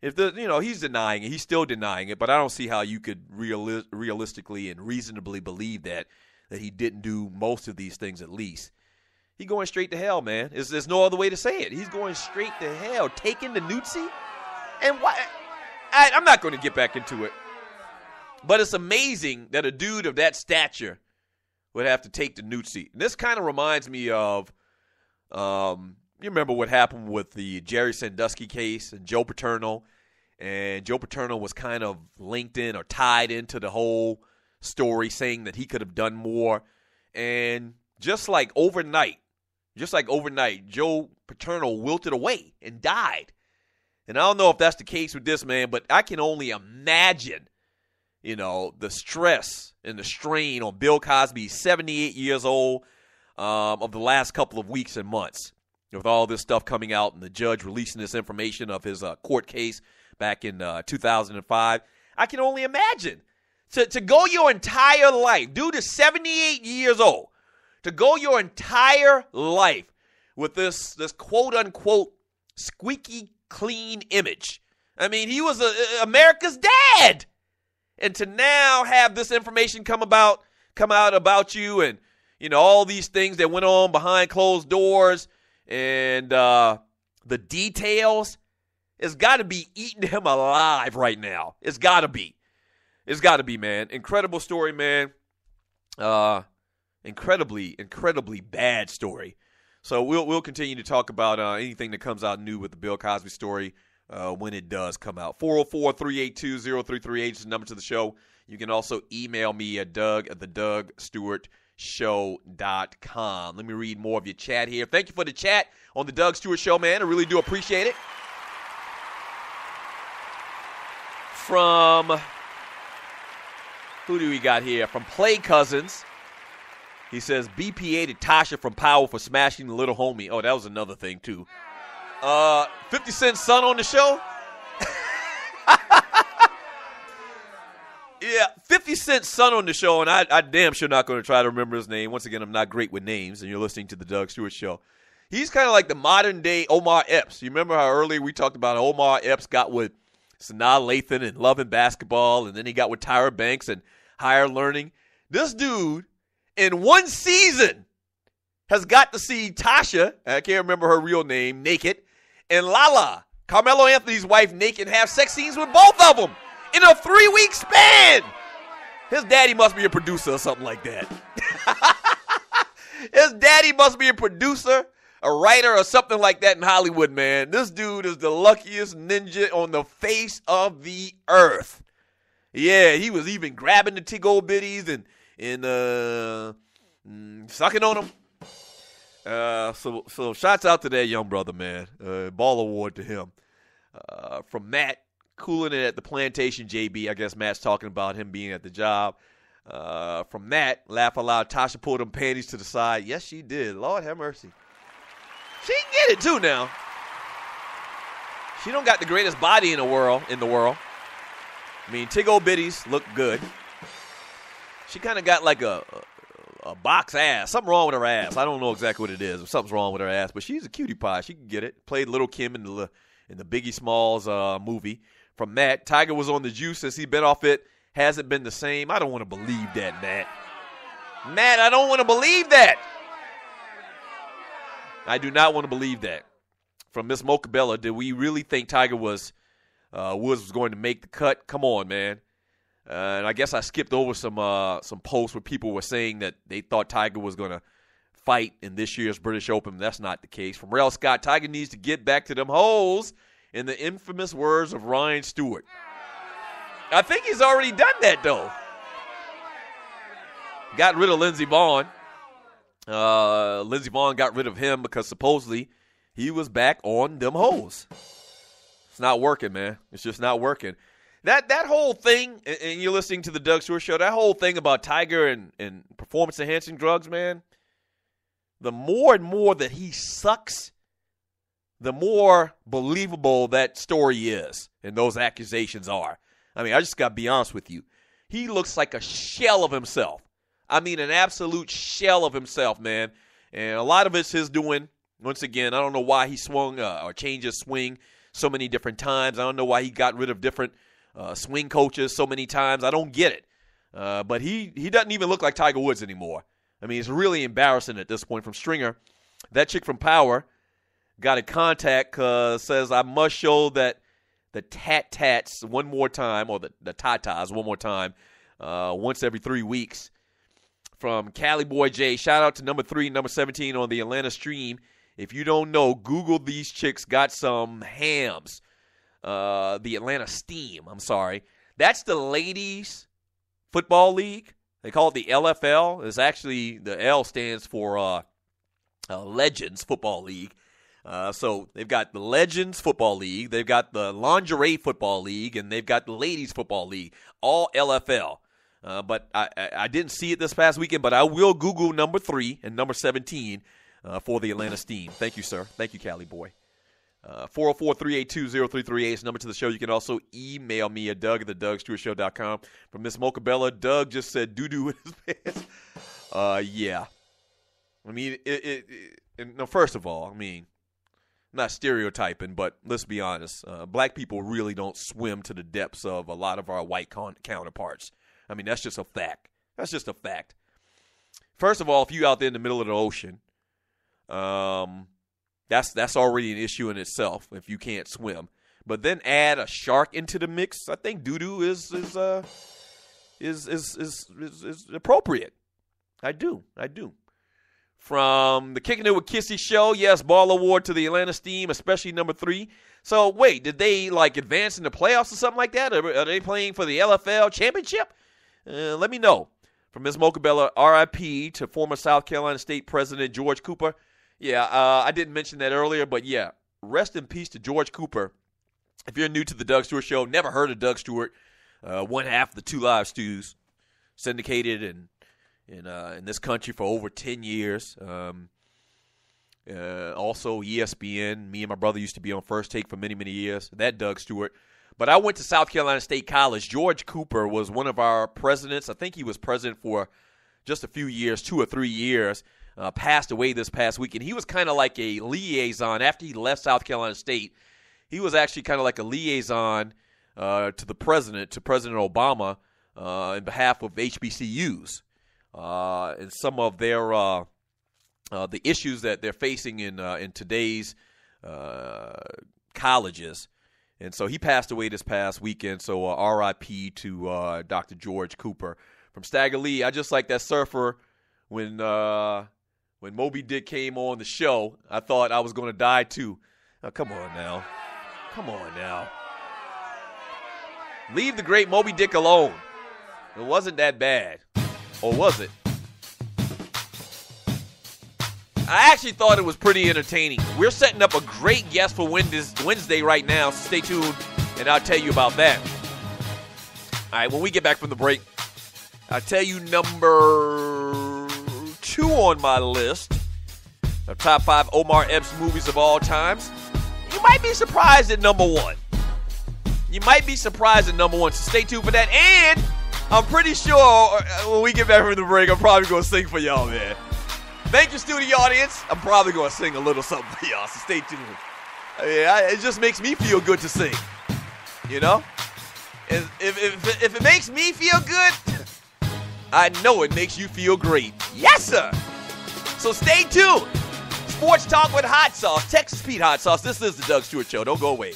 if he's denying it, he's still denying it. But I don't see how you could realistically and reasonably believe that he didn't do most of these things at least. He's going straight to hell, man. There's no other way to say it. He's going straight to hell, taking the Nutsi. And why? I'm not going to get back into it. But it's amazing that a dude of that stature would have to take the Nutsi. And this kind of reminds me of, you remember what happened with the Jerry Sandusky case and Joe Paterno. And Joe Paterno was kind of linked in or tied into the whole story, saying that he could have done more. And just like overnight, Joe Paterno wilted away and died. And I don't know if that's the case with this man, but I can only imagine, the stress and the strain on Bill Cosby, 78 years old, of the last couple of weeks and months, with all this stuff coming out and the judge releasing this information of his court case back in 2005. I can only imagine. To go your entire life, dude is 78 years old, to go your entire life with this quote-unquote squeaky clean image. I mean, he was America's dad. And to now have this information come out about you and, all these things that went on behind closed doors and the details, it's got to be eating him alive right now. It's got to be. It's got to be, man. Incredible story, man. Incredibly bad story. So we'll continue to talk about anything that comes out new with the Bill Cosby story when it does come out. 404-382-0338 is the number to the show. You can also email me at doug@thedougstewartshow.com. Let me read more of your chat here. Thank you for the chat on the Doug Stewart Show, man. I really do appreciate it. From, who do we got here? From Play Cousins. He says, BPA to Tasha from Power for smashing the little homie. Oh, that was another thing, too. 50 Cent's son on the show? Yeah, 50 Cent's son on the show, and I damn sure not going to try to remember his name. Once again, I'm not great with names, and you're listening to the Doug Stewart Show. He's kind of like the modern-day Omar Epps. You remember how earlier we talked about how Omar Epps got with Sanaa Lathan and Love and Basketball, and then he got with Tyra Banks and Higher Learning. This dude, in one season, has got to see Tasha, I can't remember her real name, naked, and Lala, Carmelo Anthony's wife, naked, and have sex scenes with both of them in a 3-week span. His daddy must be a producer or something like that. His daddy must be a producer, a writer, or something like that in Hollywood, man. This dude is the luckiest ninja on the face of the earth. Yeah, he was even grabbing the tig old bitties and sucking on them. So shouts out to that young brother, man. Ball award to him. From Matt, cooling it at the plantation, JB. I guess Matt's talking about him being at the job. From Matt, laugh aloud. Tasha pulled them panties to the side. Yes, she did. Lord have mercy. She can get it, too, now. She don't got the greatest body in the world. I mean, Tig Old Bitties look good. She kind of got like a box ass. Something wrong with her ass. I don't know exactly what it is. If something's wrong with her ass, but she's a cutie pie. She can get it. Played Little Kim in the Biggie Smalls movie. From Matt, Tiger was on the juice since he been off it. Hasn't been the same. I don't want to believe that, Matt. Matt, I don't want to believe that. I do not want to believe that. From Miss Mocabella, did we really think Tiger Woods was going to make the cut? Come on, man. And I guess I skipped over some posts where people were saying that they thought Tiger was going to fight in this year's British Open. That's not the case. From Rel Scott, Tiger needs to get back to them holes, in the infamous words of Ryan Stewart. I think he's already done that, though. Got rid of Lindsey Vonn. Lindsey Vonn got rid of him because supposedly he was back on them holes. It's not working, man. It's just not working. That whole thing, and you're listening to the Doug Stewart Show, that whole thing about Tiger and performance-enhancing drugs, man, the more and more that he sucks, the more believable that story is and those accusations are. I mean, I just got to be honest with you. He looks like a shell of himself. I mean, an absolute shell of himself, man. And a lot of it's his doing. Once again, I don't know why he swung or changed his swing so many different times. I don't know why he got rid of different swing coaches so many times. I don't get it. But he doesn't even look like Tiger Woods anymore. I mean, it's really embarrassing at this point. From Stringer, that chick from Power got a contact, says, I must show that the tats one more time, or the tatas one more time, once every 3 weeks. From Cali Boy J, shout out to number 3, number 17 on the Atlanta stream. If you don't know, Google these chicks got some hams. The Atlanta Steam, I'm sorry. That's the ladies football league. They call it the LFL. It's actually, the L stands for Legends Football League. So they've got the Legends Football League, they've got the Lingerie Football League, and they've got the Ladies Football League, all LFL. But I didn't see it this past weekend, but I will Google number 3 and number 17 for the Atlanta Steam. Thank you, sir. Thank you, Cali Boy. 404-382-0338 is the number to the show. You can also email me at Doug@thedougstewartshow.com. From Miss Mocabella, Doug just said doo-doo in his pants. Yeah. I mean, no, first of all, I mean, I'm not stereotyping, but let's be honest. Black people really don't swim to the depths of a lot of our white counterparts. I mean, that's just a fact. That's just a fact. First of all, if you're out there in the middle of the ocean, that's already an issue in itself if you can't swim. But then add a shark into the mix, I think doo-doo is appropriate. I do. From the Kicking It with Kissy show, yes, Ball Award to the Atlanta Steam, especially number 3. So, wait, did they, advance in the playoffs or something like that? Are they playing for the LFL championship? Let me know. From Ms. Mocabella, RIP to former South Carolina State President George Cooper. Yeah, I didn't mention that earlier, but yeah, rest in peace to George Cooper. If you're new to the Doug Stewart Show, never heard of Doug Stewart, one half of the Two Live Stews, syndicated in this country for over 10 years. Also ESPN. Me and my brother used to be on First Take for many, many years. That Doug Stewart. But I went to South Carolina State College. George Cooper was one of our presidents. I think he was president for just a few years, 2 or 3 years. Passed away this past week. And he was kind of like a liaison. After he left South Carolina State, he was actually kind of like a liaison to the president, to President Obama, in behalf of HBCUs. And some of their the issues that they're facing in today's colleges. And so he passed away this past weekend, so R.I.P. to Dr. George Cooper. From Stagger Lee, I just like that surfer. When Moby Dick came on the show, I thought I was going to die too. Now, come on now. Leave the great Moby Dick alone. It wasn't that bad. Or was it? I actually thought it was pretty entertaining. We're setting up a great guest for Wednesday right now, so stay tuned, and I'll tell you about that. All right, when we get back from the break, I'll tell you number 2 on my list. the top 5 Omar Epps movies of all times. You might be surprised at number 1. You might be surprised at number 1, so stay tuned for that. And I'm pretty sure when we get back from the break, I'm probably going to sing for y'all, man. Thank you, studio audience. I'm probably going to sing a little something for y'all, so stay tuned. It just makes me feel good to sing, you know? And if it makes me feel good, I know it makes you feel great. Yes, sir. So stay tuned. Sports Talk with Hot Sauce, Texas Pete Hot Sauce. This is the Doug Stewart Show. Don't go away.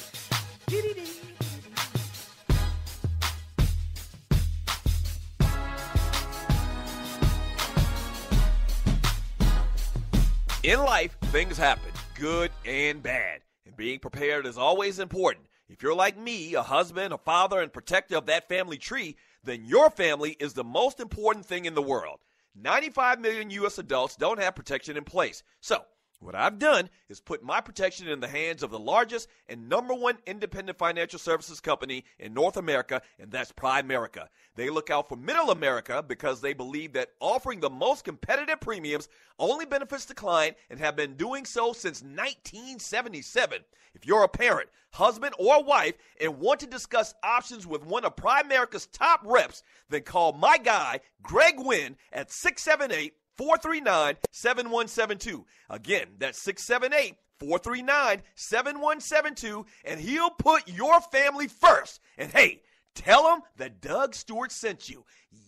In life, things happen, good and bad. And being prepared is always important. If you're like me, a husband, a father, and protector of that family tree, then your family is the most important thing in the world. 95 million U.S. adults don't have protection in place. So, what I've done is put my protection in the hands of the largest and number 1 independent financial services company in North America, and that's Primerica. They look out for middle America because they believe that offering the most competitive premiums only benefits the client and have been doing so since 1977. If you're a parent, husband, or wife and want to discuss options with one of Primerica's top reps, then call my guy, Greg Wynn, at 678-439-7172. Again, that's 678-439-7172, and he'll put your family first. And hey, tell him that Doug Stewart sent you.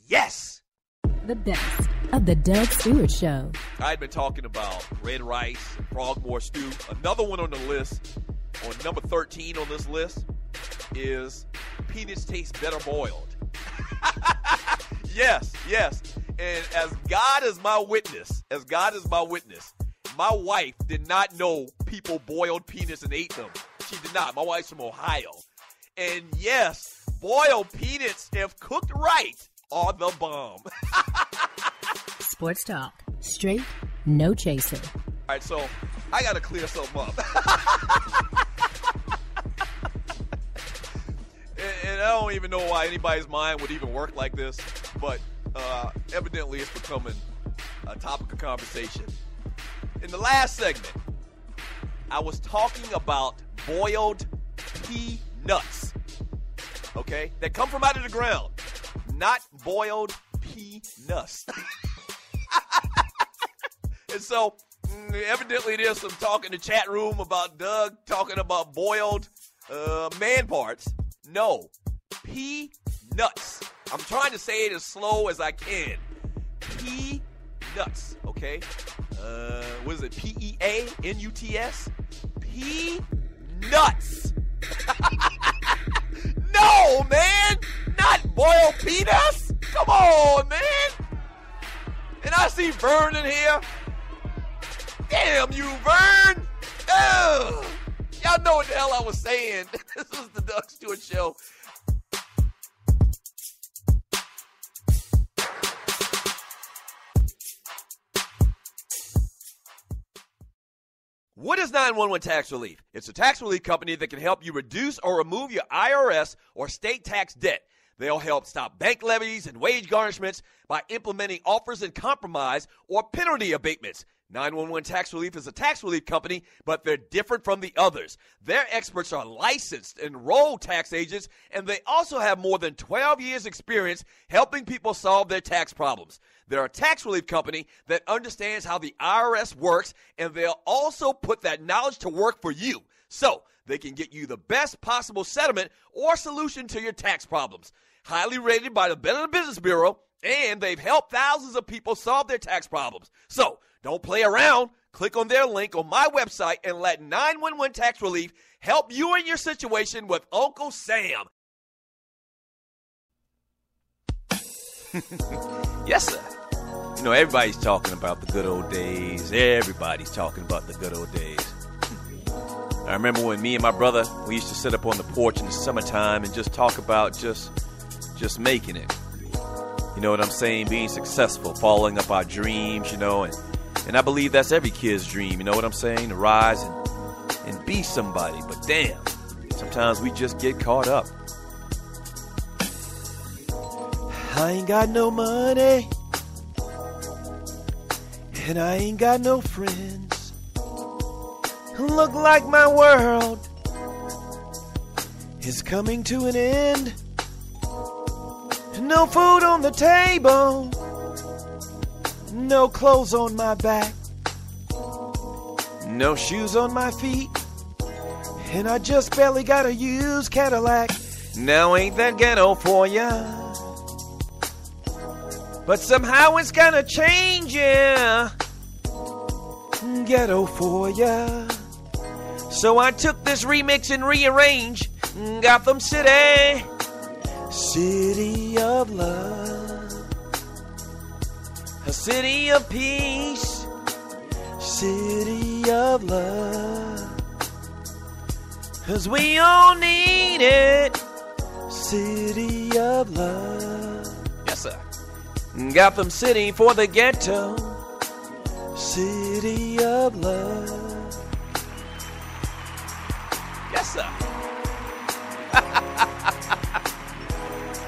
Yes! The best of the Doug Stewart Show. I've been talking about red rice, frogmore stew. Another one on the list, on number 13 on this list, is peanuts taste better boiled. Yes. And as God is my witness, my wife did not know people boiled peanuts and ate them. She did not. My wife's from Ohio. And yes, boiled peanuts, if cooked right, are the bomb. Sports Talk. Straight, no chaser. All right, so I got to clear something up. And I don't even know why anybody's mind would even work like this, but evidently it's becoming a topic of conversation. In the last segment, I was talking about boiled peanuts, okay, that come from out of the ground, not boiled peanuts. And so, evidently there's some talk in the chat room about Doug talking about boiled man parts. No, peanuts. I'm trying to say it as slow as I can. Peanuts, okay? What is it, P-E-A-N-U-T-S? Peanuts. No, man, not boiled peanuts. Come on, man. And I see Vern in here. Damn you, Vern. Ugh. Y'all know what the hell I was saying. This is the Doug Stewart Show. What is 911 Tax Relief? It's a tax relief company that can help you reduce or remove your IRS or state tax debt. They'll help stop bank levies and wage garnishments by implementing offers in compromise or penalty abatements. 911 Tax Relief is a tax relief company, but they're different from the others. Their experts are licensed, enrolled tax agents, and they also have more than 12 years' experience helping people solve their tax problems. They're a tax relief company that understands how the IRS works, and they'll also put that knowledge to work for you, so they can get you the best possible settlement or solution to your tax problems. Highly rated by the Better Business Bureau, and they've helped thousands of people solve their tax problems. So, don't play around. Click on their link on my website and let 911 Tax Relief help you in your situation with Uncle Sam. Yes, sir. You know, everybody's talking about the good old days. Everybody's talking about the good old days. I remember when me and my brother, we used to sit up on the porch in the summertime and just talk about just making it. You know what I'm saying? Being successful, following up our dreams, you know, and I believe that's every kid's dream, you know what I'm saying? To rise and be somebody. But damn, sometimes we just get caught up. I ain't got no money, and I ain't got no friends. Look like my world is coming to an end. No food on the table, no clothes on my back, no shoes on my feet, and I just barely got a used Cadillac. Now ain't that ghetto for ya? But somehow it's gonna change, yeah. Ghetto for ya. So I took this remix and rearranged Gotham City, city of love, a city of peace, city of love, 'cause we all need it, city of love. Yes, sir. Gotham City for the ghetto, city of love. Yes, sir.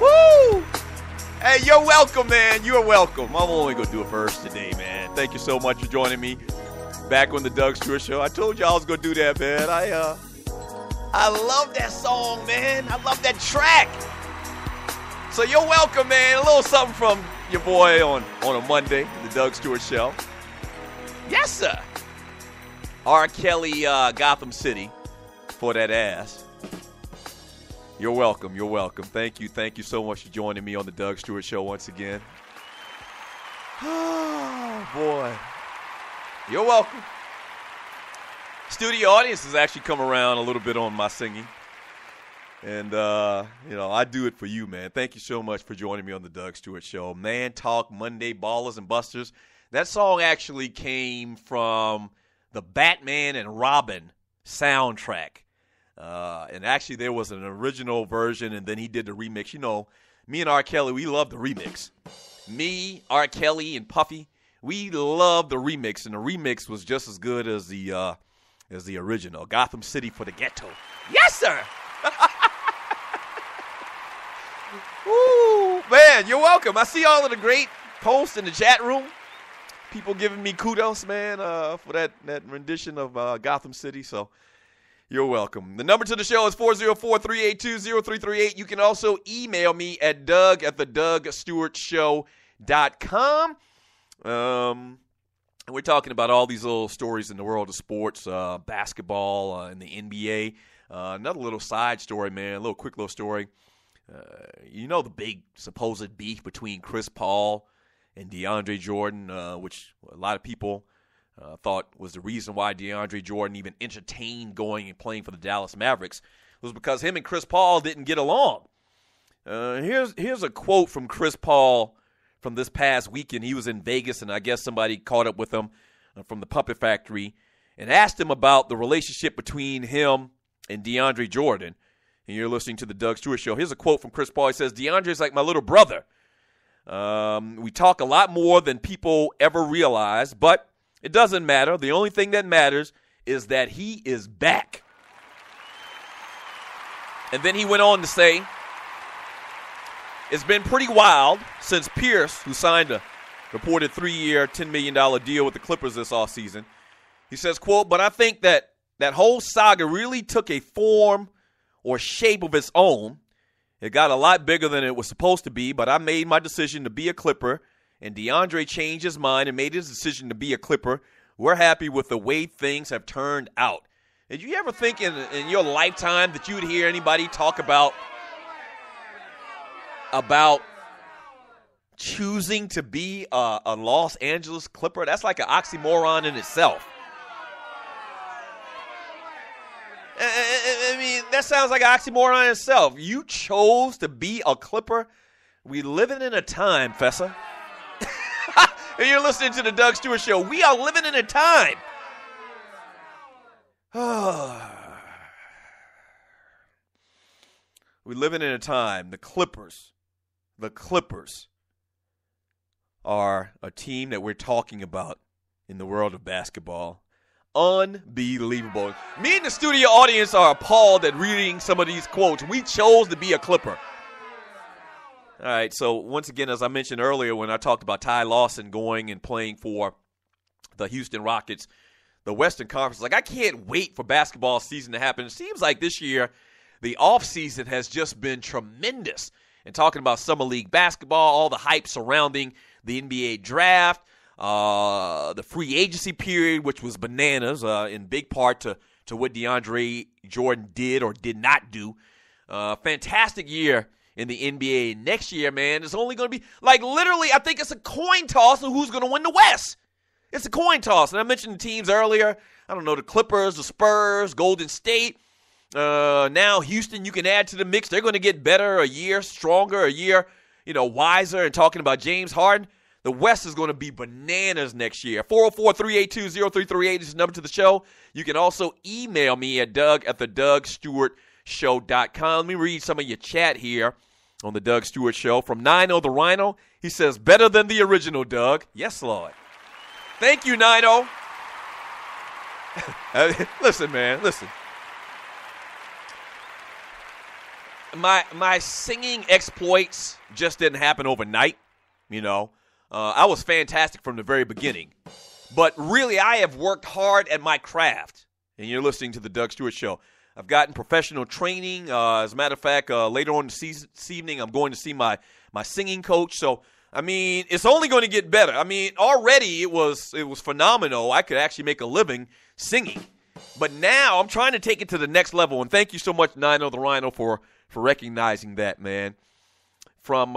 Woo! Hey, you're welcome, man. You're welcome. I'm only going to do a verse today, man. Thank you so much for joining me back on the Doug Stewart Show. I told you I was going to do that, man. I love that song, man. I love that track. So you're welcome, man. A little something from your boy on a Monday, the Doug Stewart Show. Yes, sir. R. Kelly, Gotham City for that ass. You're welcome. You're welcome. Thank you. Thank you so much for joining me on the Doug Stewart Show once again. Oh, boy. You're welcome. Studio audience has actually come around a little bit on my singing. And, I do it for you, man. Thank you so much for joining me on the Doug Stewart Show. Man Talk Monday, Ballas and Bustas. That song actually came from the Batman and Robin soundtrack. And actually there was an original version, and then he did the remix. You know, me and R. Kelly, we love the remix. Me, R. Kelly, and Puffy, we love the remix, and the remix was just as good as the original. Gotham City for the ghetto. Yes, sir! Woo, man, you're welcome. I see all of the great posts in the chat room. People giving me kudos, man, for that rendition of Gotham City. So you're welcome. The number to the show is 404-382-0338. You can also email me at doug@thedougstewartshow.com. And we're talking about all these little stories in the world of sports, basketball, and the NBA. Another little side story, man, a little quick little story. The big supposed beef between Chris Paul and DeAndre Jordan, which a lot of people thought was the reason why DeAndre Jordan even entertained going and playing for the Dallas Mavericks, was because him and Chris Paul didn't get along. Here's a quote from Chris Paul from this past weekend. He was in Vegas, and I guess somebody caught up with him from the Puppet Factory and asked him about the relationship between him and DeAndre Jordan. And you're listening to the Doug Stewart Show. Here's a quote from Chris Paul. He says, "DeAndre's like my little brother. We talk a lot more than people ever realize, but it doesn't matter. The only thing that matters is that he is back." And then he went on to say, "It's been pretty wild since Pierce, who signed a reported 3-year, $10 million deal with the Clippers this offseason." He says, quote, "But I think that whole saga really took a form or shape of its own. It got a lot bigger than it was supposed to be, but I made my decision to be a Clipper, and DeAndre changed his mind and made his decision to be a Clipper. We're happy with the way things have turned out." Did you ever think in your lifetime that you would hear anybody talk about choosing to be a Los Angeles Clipper? That's like an oxymoron in itself. I mean, that sounds like an oxymoron in itself. You chose to be a Clipper? We living in a time, Fessa. And you're listening to the Doug Stewart Show. We are living in a time. We're living in a time. The Clippers are a team that we're talking about in the world of basketball. Unbelievable. Me and the studio audience are appalled at reading some of these quotes. We chose to be a Clipper. All right, so once again, as I mentioned earlier when I talked about Ty Lawson going and playing for the Houston Rockets, the Western Conference. Like, I can't wait for basketball season to happen. It seems like this year the offseason has just been tremendous. And talking about Summer League basketball, all the hype surrounding the NBA draft, the free agency period, which was bananas in big part to what DeAndre Jordan did or did not do. Fantastic year in the NBA. Next year, man, it's only going to be, like, literally, I think it's a coin toss of who's going to win the West. It's a coin toss. And I mentioned the teams earlier. I don't know, the Clippers, the Spurs, Golden State. Now Houston, you can add to the mix. They're going to get better, a year stronger, a year, wiser. And talking about James Harden, the West is going to be bananas next year. 404-382-0338 is the number to the show. You can also email me at doug@thedougstewartshow.com. Let me read some of your chat here on the Doug Stewart Show. From Nino the Rhino, he says, better than the original, Doug. Yes, Lord. Thank you, Nino. Listen, man, listen. My singing exploits just didn't happen overnight, I was fantastic from the very beginning. But really, I have worked hard at my craft. And you're listening to the Doug Stewart Show. I've gotten professional training. As a matter of fact, later on this evening, I'm going to see my singing coach. So, it's only going to get better. Already it was phenomenal. I could actually make a living singing. But now I'm trying to take it to the next level. And thank you so much, Nino the Rhino, for recognizing that, man. From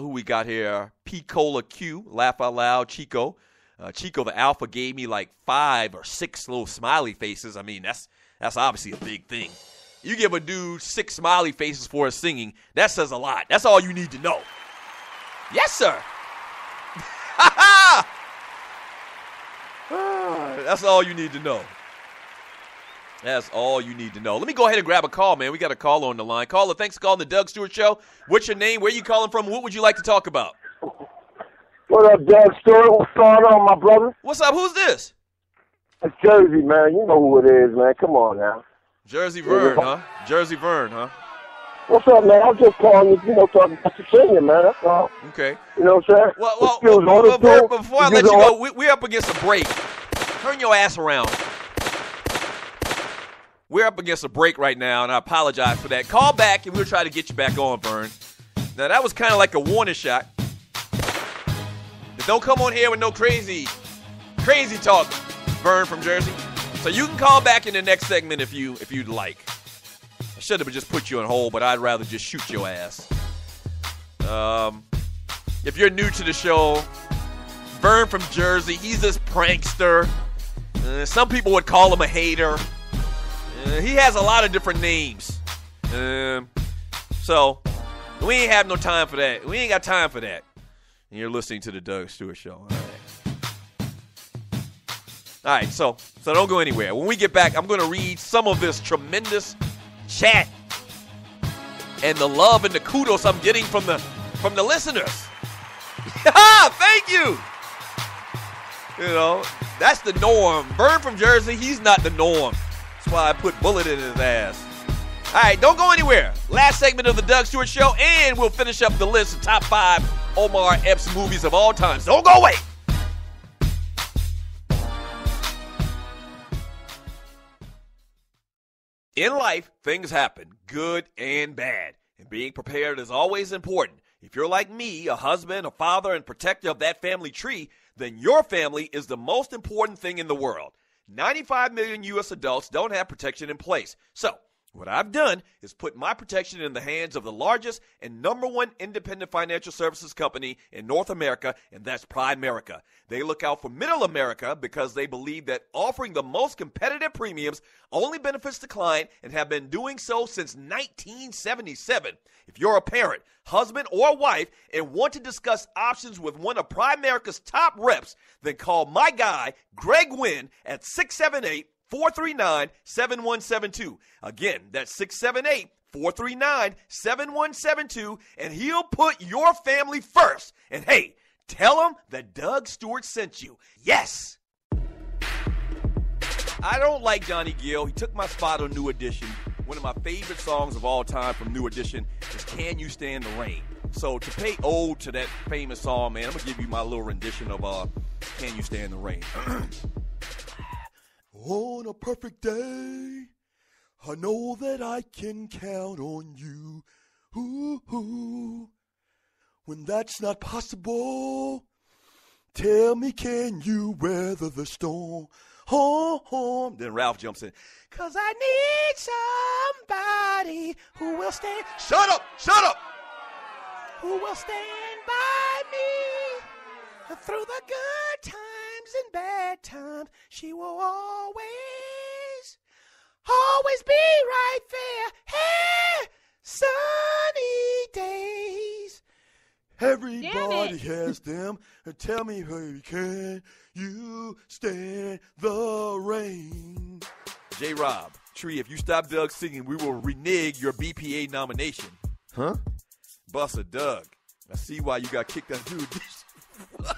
who we got here? P. Cola Q, Laugh Out Loud, Chico. Chico the Alpha gave me like 5 or 6 little smiley faces. That's obviously a big thing. You give a dude 6 smiley faces for his singing, that says a lot. That's all you need to know. Yes, sir. That's all you need to know. That's all you need to know. Let me go ahead and grab a call, man. We got a caller on the line. Caller, thanks for calling the Doug Stewart Show. What's your name? Where are you calling from? What would you like to talk about? What up, Doug Stewart? What's going on, my brother? What's up? Who's this? It's Jersey, man. You know who it is, man. Come on now. Jersey Vern, huh? Jersey Vern, huh? What's up, man? I'm just calling you, talking about the singing, man. That's all. Okay. You know what I'm saying? Well, before I let you go, we're up against a break. Turn your ass around. We're up against a break right now, and I apologize for that. Call back, and we'll try to get you back on, Vern. Now, that was kind of like a warning shot. But don't come on here with no crazy talk, Vern from Jersey. So you can call back in the next segment if you'd like. I should have just put you on hold, but I'd rather just shoot your ass. If you're new to the show, Vern from Jersey, he's this prankster. Some people would call him a hater. He has a lot of different names. So, we ain't have no time for that. We ain't got time for that. And you're listening to the Doug Stewart Show. All right, so don't go anywhere. When we get back, I'm going to read some of this tremendous chat and the love and the kudos I'm getting from the listeners. Thank you. That's the norm. Vern from Jersey, he's not the norm. That's why I put bullet in his ass. All right, don't go anywhere. Last segment of the Doug Stewart Show, and we'll finish up the list of top 5 Omar Epps movies of all time. So don't go away. In life, things happen, good and bad, and being prepared is always important. If you're like me, a husband, a father, and protector of that family tree, then your family is the most important thing in the world. 95 million U.S. adults don't have protection in place. So, what I've done is put my protection in the hands of the largest and #1 independent financial services company in North America, and that's Primerica. They look out for middle America because they believe that offering the most competitive premiums only benefits the client and have been doing so since 1977. If you're a parent, husband, or wife and want to discuss options with one of Primerica's top reps, then call my guy, Greg Wynn, at 678-439-7172. Again, that's 678-439-7172, and he'll put your family first. And hey, tell him that Doug Stewart sent you. Yes! I don't like Johnny Gill. He took my spot on New Edition. One of my favorite songs of all time from New Edition is Can You Stand the Rain? So to pay ode to that famous song, man, I'm going to give you my little rendition of Can You Stand the Rain? On a perfect day, I know that I can count on you. Ooh. When that's not possible, tell me, can you weather the storm? Then Ralph jumps in. 'Cause I need somebody who will stand. Shut up! Shut up! Who will stand by me through the good times and bad times. She will always be right there. Hey, sunny days. Everybody has them. Tell me, baby, can you stand the rain? J-Rob, Tree, if you stop Doug singing, we will renege your BPA nomination. Huh? Buster, Doug, I see why you got kicked out. Dude,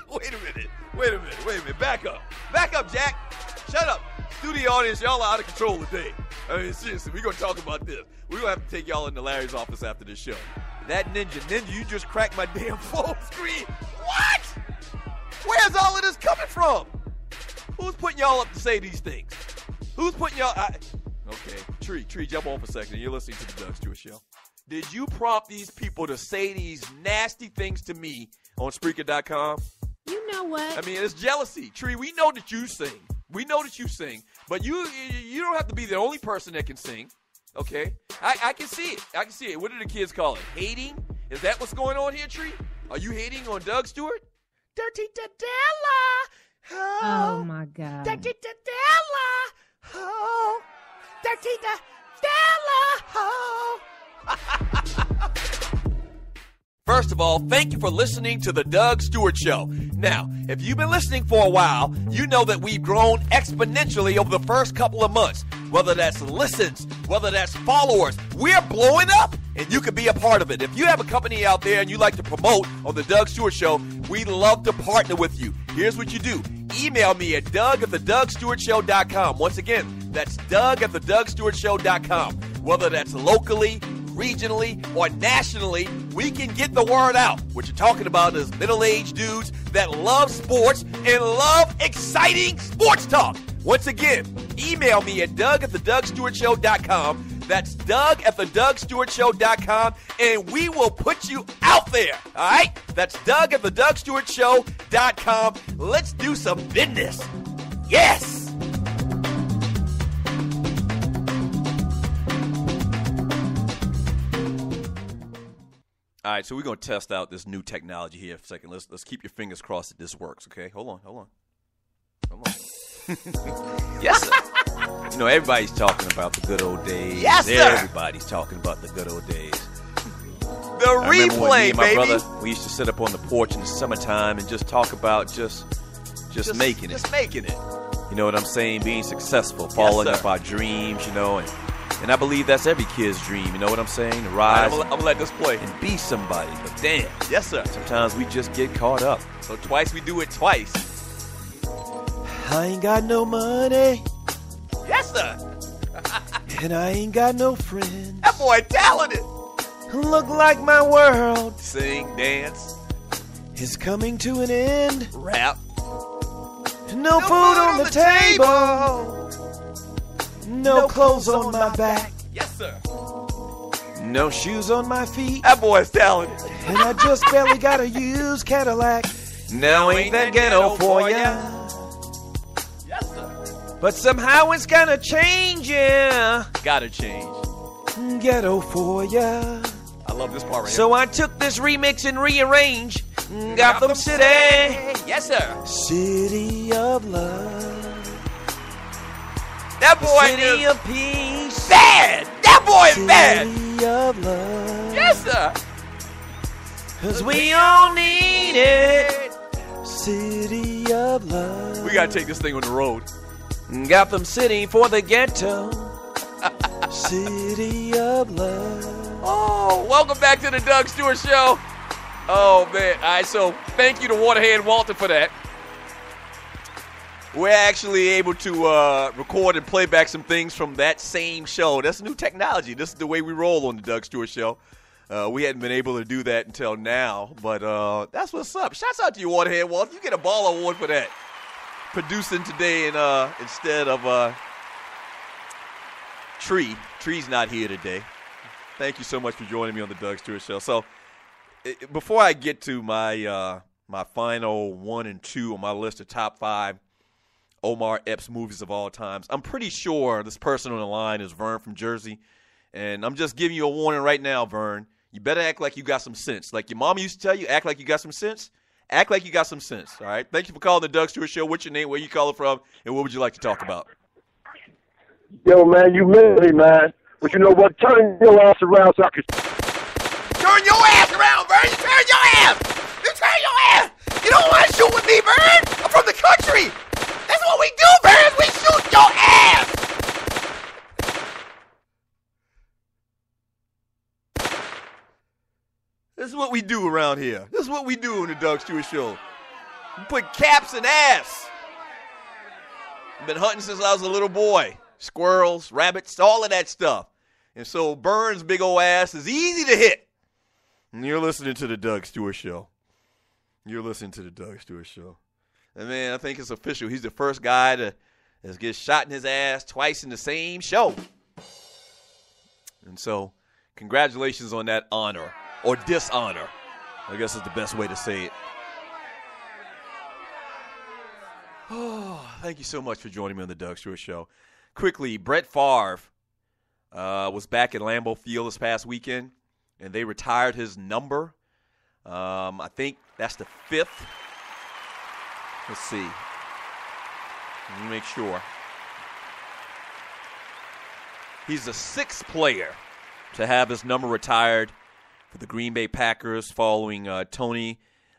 wait a minute. Back up, Jack. Shut up. Studio audience, y'all are out of control today. I mean, seriously, we're going to talk about this. We're going to have to take y'all into Larry's office after this show. That ninja, you just cracked my damn phone screen. What? Where's all of this coming from? Who's putting y'all up to say these things? Who's putting y'all... Okay, Tree, jump on for a second. You're listening to the Doug Stewart Show. Did you prompt these people to say these nasty things to me on Spreaker.com? You know what? I mean, it's jealousy. Tree, we know that you sing. But you don't have to be the only person that can sing. Okay? I can see it. What do the kids call it? Hating? Is that what's going on here, Tree? Are you hating on Doug Stewart? Dirty Della. Oh, my God. Dirty Della. Oh. Dirty Della. Oh. First of all, thank you for listening to the Doug Stewart Show. Now, if you've been listening for a while, you know that we've grown exponentially over the first couple of months. Whether that's listens, whether that's followers, we're blowing up, and you can be a part of it. If you have a company out there and you like to promote on the Doug Stewart Show, we'd love to partner with you. Here's what you do. Email me at doug@thedougstewartshow.com. Once again, that's doug@thedougstewartshow.com. Whether that's locally, regionally, or nationally, we can get the word out. What you're talking about is middle-aged dudes that love sports and love exciting sports talk. Once again, email me at doug@thedougstewartshow.com. That's doug@thedougstewartshow.com, and we will put you out there. All right? That's doug@thedougstewartshow.com. Let's do some business. Yes! All right, so we're going to test out this new technology here for a second. Let's keep your fingers crossed that this works, okay? Hold on. Yes, sir. You know, everybody's talking about the good old days. Yes, sir. Everybody's talking about the good old days. The replay, my baby. brother, we used to sit up on the porch in the summertime and just talk about just making it. Just making it. You know what I'm saying? Being successful, following up our dreams, you know, and I believe that's every kid's dream, you know what I'm saying? To rise. I'm going to let this play. And be somebody. But damn. Yes, sir. Sometimes we just get caught up. So twice we do it twice. I ain't got no money. Yes, sir. And I ain't got no friends. That boy talented. Look like my world. Sing, dance. Is coming to an end. Rap. No food on the table. No clothes on my back. Yes, sir. No shoes on my feet. That boy's talented. And I just barely got a used Cadillac. Now ain't that ghetto for ya? Yes, sir. But somehow it's gonna change, yeah. Gotta change. Ghetto for ya. I love this part right So I took this remix and rearranged Gotham City. Yes, sir. City of love. That boy City is of peace. bad. That boy is bad. City of love. Yes, sir. 'Cause we all need it. City of love. We gotta take this thing on the road. Gotham City for the ghetto. City of love. Oh, welcome back to the Doug Stewart Show. Oh, man. All right, so thank you to Waterhead Walter for that. We're actually able to record and play back some things from that same show. That's new technology. This is the way we roll on the Doug Stewart Show. We hadn't been able to do that until now, but that's what's up. Shouts out to you, Waterhead Walter. You get a ball award for that. producing today instead of Tree. Tree's not here today. Thank you so much for joining me on the Doug Stewart Show. So before I get to my my final 1 and 2 on my list of top 5 Omar Epps movies of all times, I'm pretty sure this person on the line is Vern from Jersey. And I'm just giving you a warning right now, Vern. You better act like you got some sense. Like your mom used to tell you, act like you got some sense. Act like you got some sense, all right? Thank you for calling the Doug Stewart Show. What's your name, where you calling from, and what would you like to talk about? Yo, man, you miss me, man. But you know what? Turn your ass around so I can... Turn your ass around, Bird. You turn your ass. You turn your ass. You don't want to shoot with me, Bird. I'm from the country. That's what we do, Bird. We shoot your ass. This is what we do around here. This is what we do on the Doug Stewart Show. We put caps in ass. I've been hunting since I was a little boy. Squirrels, rabbits, all of that stuff. And so Burns' big old ass is easy to hit. And you're listening to the Doug Stewart Show. You're listening to the Doug Stewart Show. And, man, I think it's official. He's the first guy to get shot in his ass twice in the same show. And so congratulations on that honor, or dishonor, I guess is the best way to say it. Oh, thank you so much for joining me on the Doug Stewart Show. Quickly, Brett Favre was back at Lambeau Field this past weekend, and they retired his number. I think that's the 5th. Let's see. Let me make sure. He's the 6th player to have his number retired for the Green Bay Packers, following Tony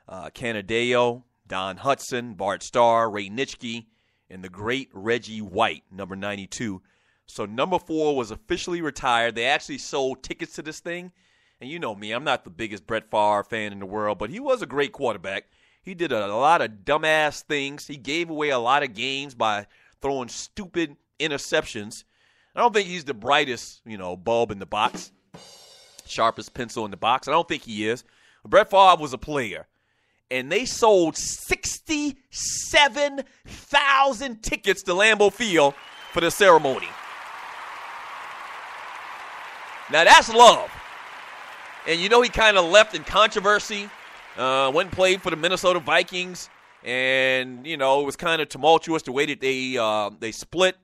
Canadeo, Don Hudson, Bart Starr, Ray Nitschke, and the great Reggie White, number 92. So number 4 was officially retired. They actually sold tickets to this thing. And you know me, I'm not the biggest Brett Favre fan in the world, but he was a great quarterback. He did a lot of dumbass things. He gave away a lot of games by throwing stupid interceptions. I don't think he's the brightest, bulb in the box, sharpest pencil in the box. I don't think he is. Brett Favre was a player. And they sold 67,000 tickets to Lambeau Field for the ceremony. Now, that's love. And he kind of left in controversy, went and played for the Minnesota Vikings, and, it was kind of tumultuous the way that they split.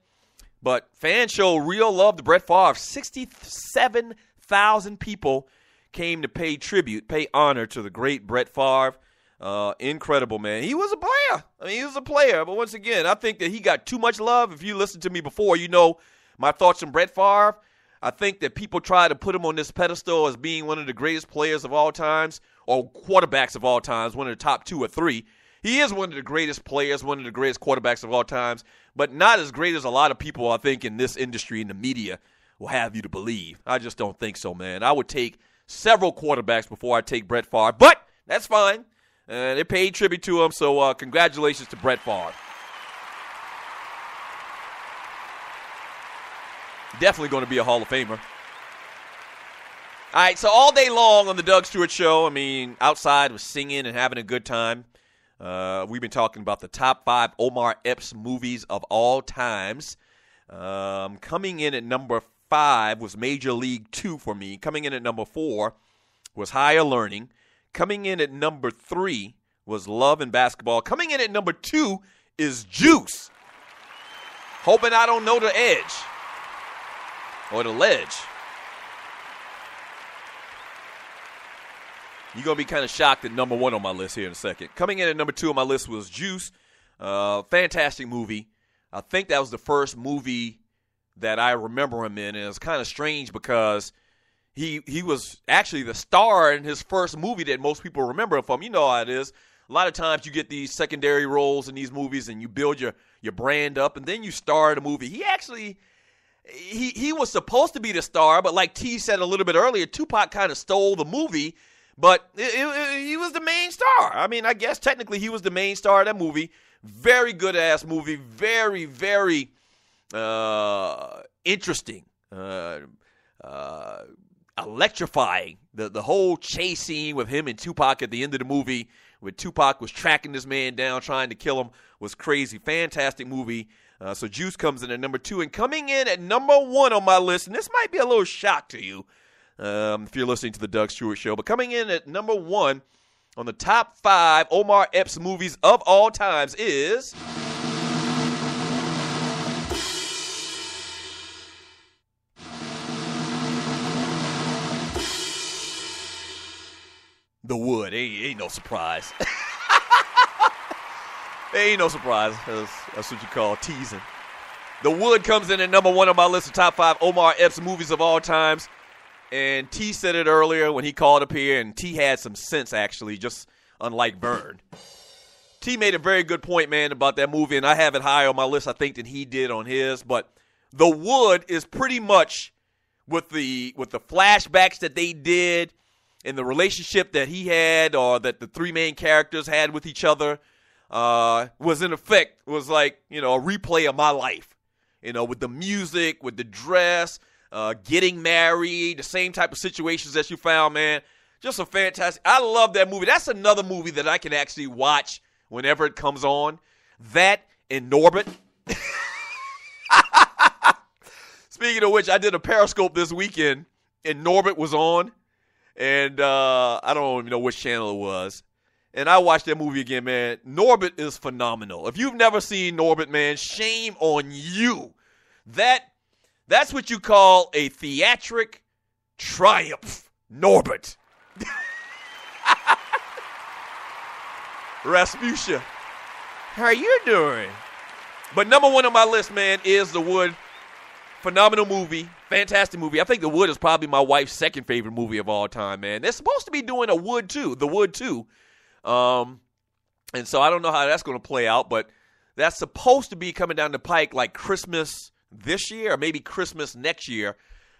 But fans show real love to Brett Favre. 67,000 people came to pay tribute, pay honor to the great Brett Favre. Incredible, man. He was a player. He was a player. But once again, I think that he got too much love. If you listened to me before, you know my thoughts on Brett Favre. I think that people try to put him on this pedestal as being one of the greatest players of all times, or quarterbacks of all times, one of the top 2 or 3. He is one of the greatest players, one of the greatest quarterbacks of all times, but not as great as a lot of people, I think, in this industry, in the media, will have you to believe. I just don't think so, man. I would take several quarterbacks before I take Brett Favre, but that's fine. They paid tribute to him, so congratulations to Brett Favre. Definitely going to be a Hall of Famer. All right, so all day long on the Doug Stewart Show, outside was singing and having a good time. We've been talking about the top 5 Omar Epps movies of all times. Coming in at number 5 was Major League 2 for me. Coming in at number 4 was Higher Learning. Coming in at number 3 was Love and Basketball. Coming in at number 2 is Juice. Hoping I don't know the edge. Or the ledge. You're going to be kind of shocked at number 1 on my list here in a second. Coming in at number 2 on my list was Juice. Fantastic movie. I think that was the first movie that I remember him in. And it's kind of strange because he was actually the star in his first movie that most people remember him from. You know how it is. A lot of times you get these secondary roles in these movies and you build your brand up and then you star in a movie. He actually... He was supposed to be the star, but like T said a little bit earlier, Tupac kind of stole the movie, but he was the main star. I guess technically he was the main star of that movie. Very good-ass movie. Very, very interesting. Electrifying. The whole chase scene with him and Tupac at the end of the movie where Tupac was tracking this man down, trying to kill him, was crazy. Fantastic movie. So Juice comes in at number 2. And coming in at number 1 on my list, and this might be a little shock to you if you're listening to the Doug Stewart Show, but coming in at number 1 on the top 5 Omar Epps movies of all times is The Wood. Ain't no surprise. Ain't no surprise. That's what you call teasing. The Wood comes in at number 1 on my list of top 5 Omar Epps movies of all times. And T said it earlier when he called up here, and T had some sense, actually, just unlike Vern. T made a very good point, man, about that movie, and I have it higher on my list, I think, than he did on his. But The Wood is pretty much with the flashbacks that they did and the relationship that he had, or that the 3 main characters had with each other, was in effect, was like, a replay of my life. With the music, with the dress, getting married, the same type of situations that you found, man. Just a fantastic. I love that movie. That's another movie that I can actually watch whenever it comes on. That and Norbit. Speaking of which, I did a Periscope this weekend, and Norbit was on. And I don't even know which channel it was. And I watched that movie again, man. Norbit is phenomenal. If you've never seen Norbit, man, shame on you. That's what you call a theatric triumph. Norbit. Rasputia, how are you doing? But number 1 on my list, man, is The Wood. Phenomenal movie. Fantastic movie. I think The Wood is probably my wife's second favorite movie of all time, man. They're supposed to be doing The Wood 2. And so I don't know how that's going to play out, but that's supposed to be coming down the pike like Christmas this year or maybe Christmas next year.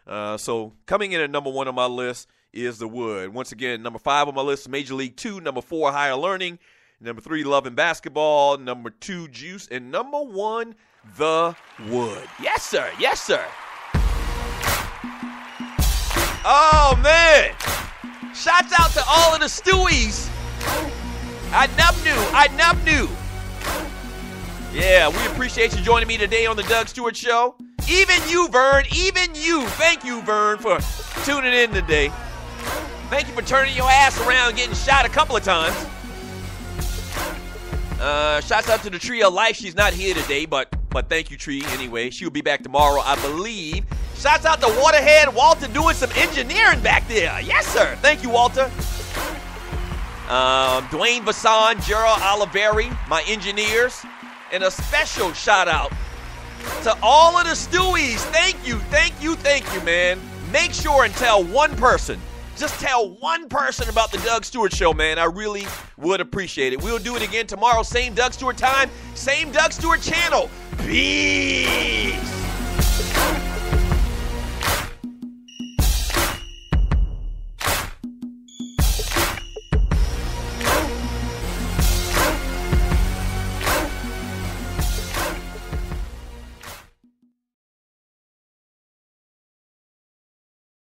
So coming in at number 1 on my list is The Wood. Once again, number 5 on my list is Major League 2. Number 4, Higher Learning. Number 3, Love and Basketball. Number 2, Juice. And number 1, The Wood. Yes, sir. Yes, sir. Oh, man. Shouts out to all of the Stewies. I never knew. Yeah, we appreciate you joining me today on the Doug Stewart Show. Even you, Vern. Even you. Thank you, Vern, for tuning in today. Thank you for turning your ass around and getting shot a couple of times. Shouts out to the Tree of Life. She's not here today, but thank you, Tree, anyway. She'll be back tomorrow, I believe. Shouts out to Waterhead Walter doing some engineering back there. Yes, sir. Thank you, Walter. Dwayne Vasson, Gerald Oliveri, my engineers. And a special shout out to all of the Stewies. Thank you, man. Make sure and tell one person. Just tell one person about the Doug Stewart Show, man. I really would appreciate it. We'll do it again tomorrow. Same Doug Stewart time, same Doug Stewart channel. Peace.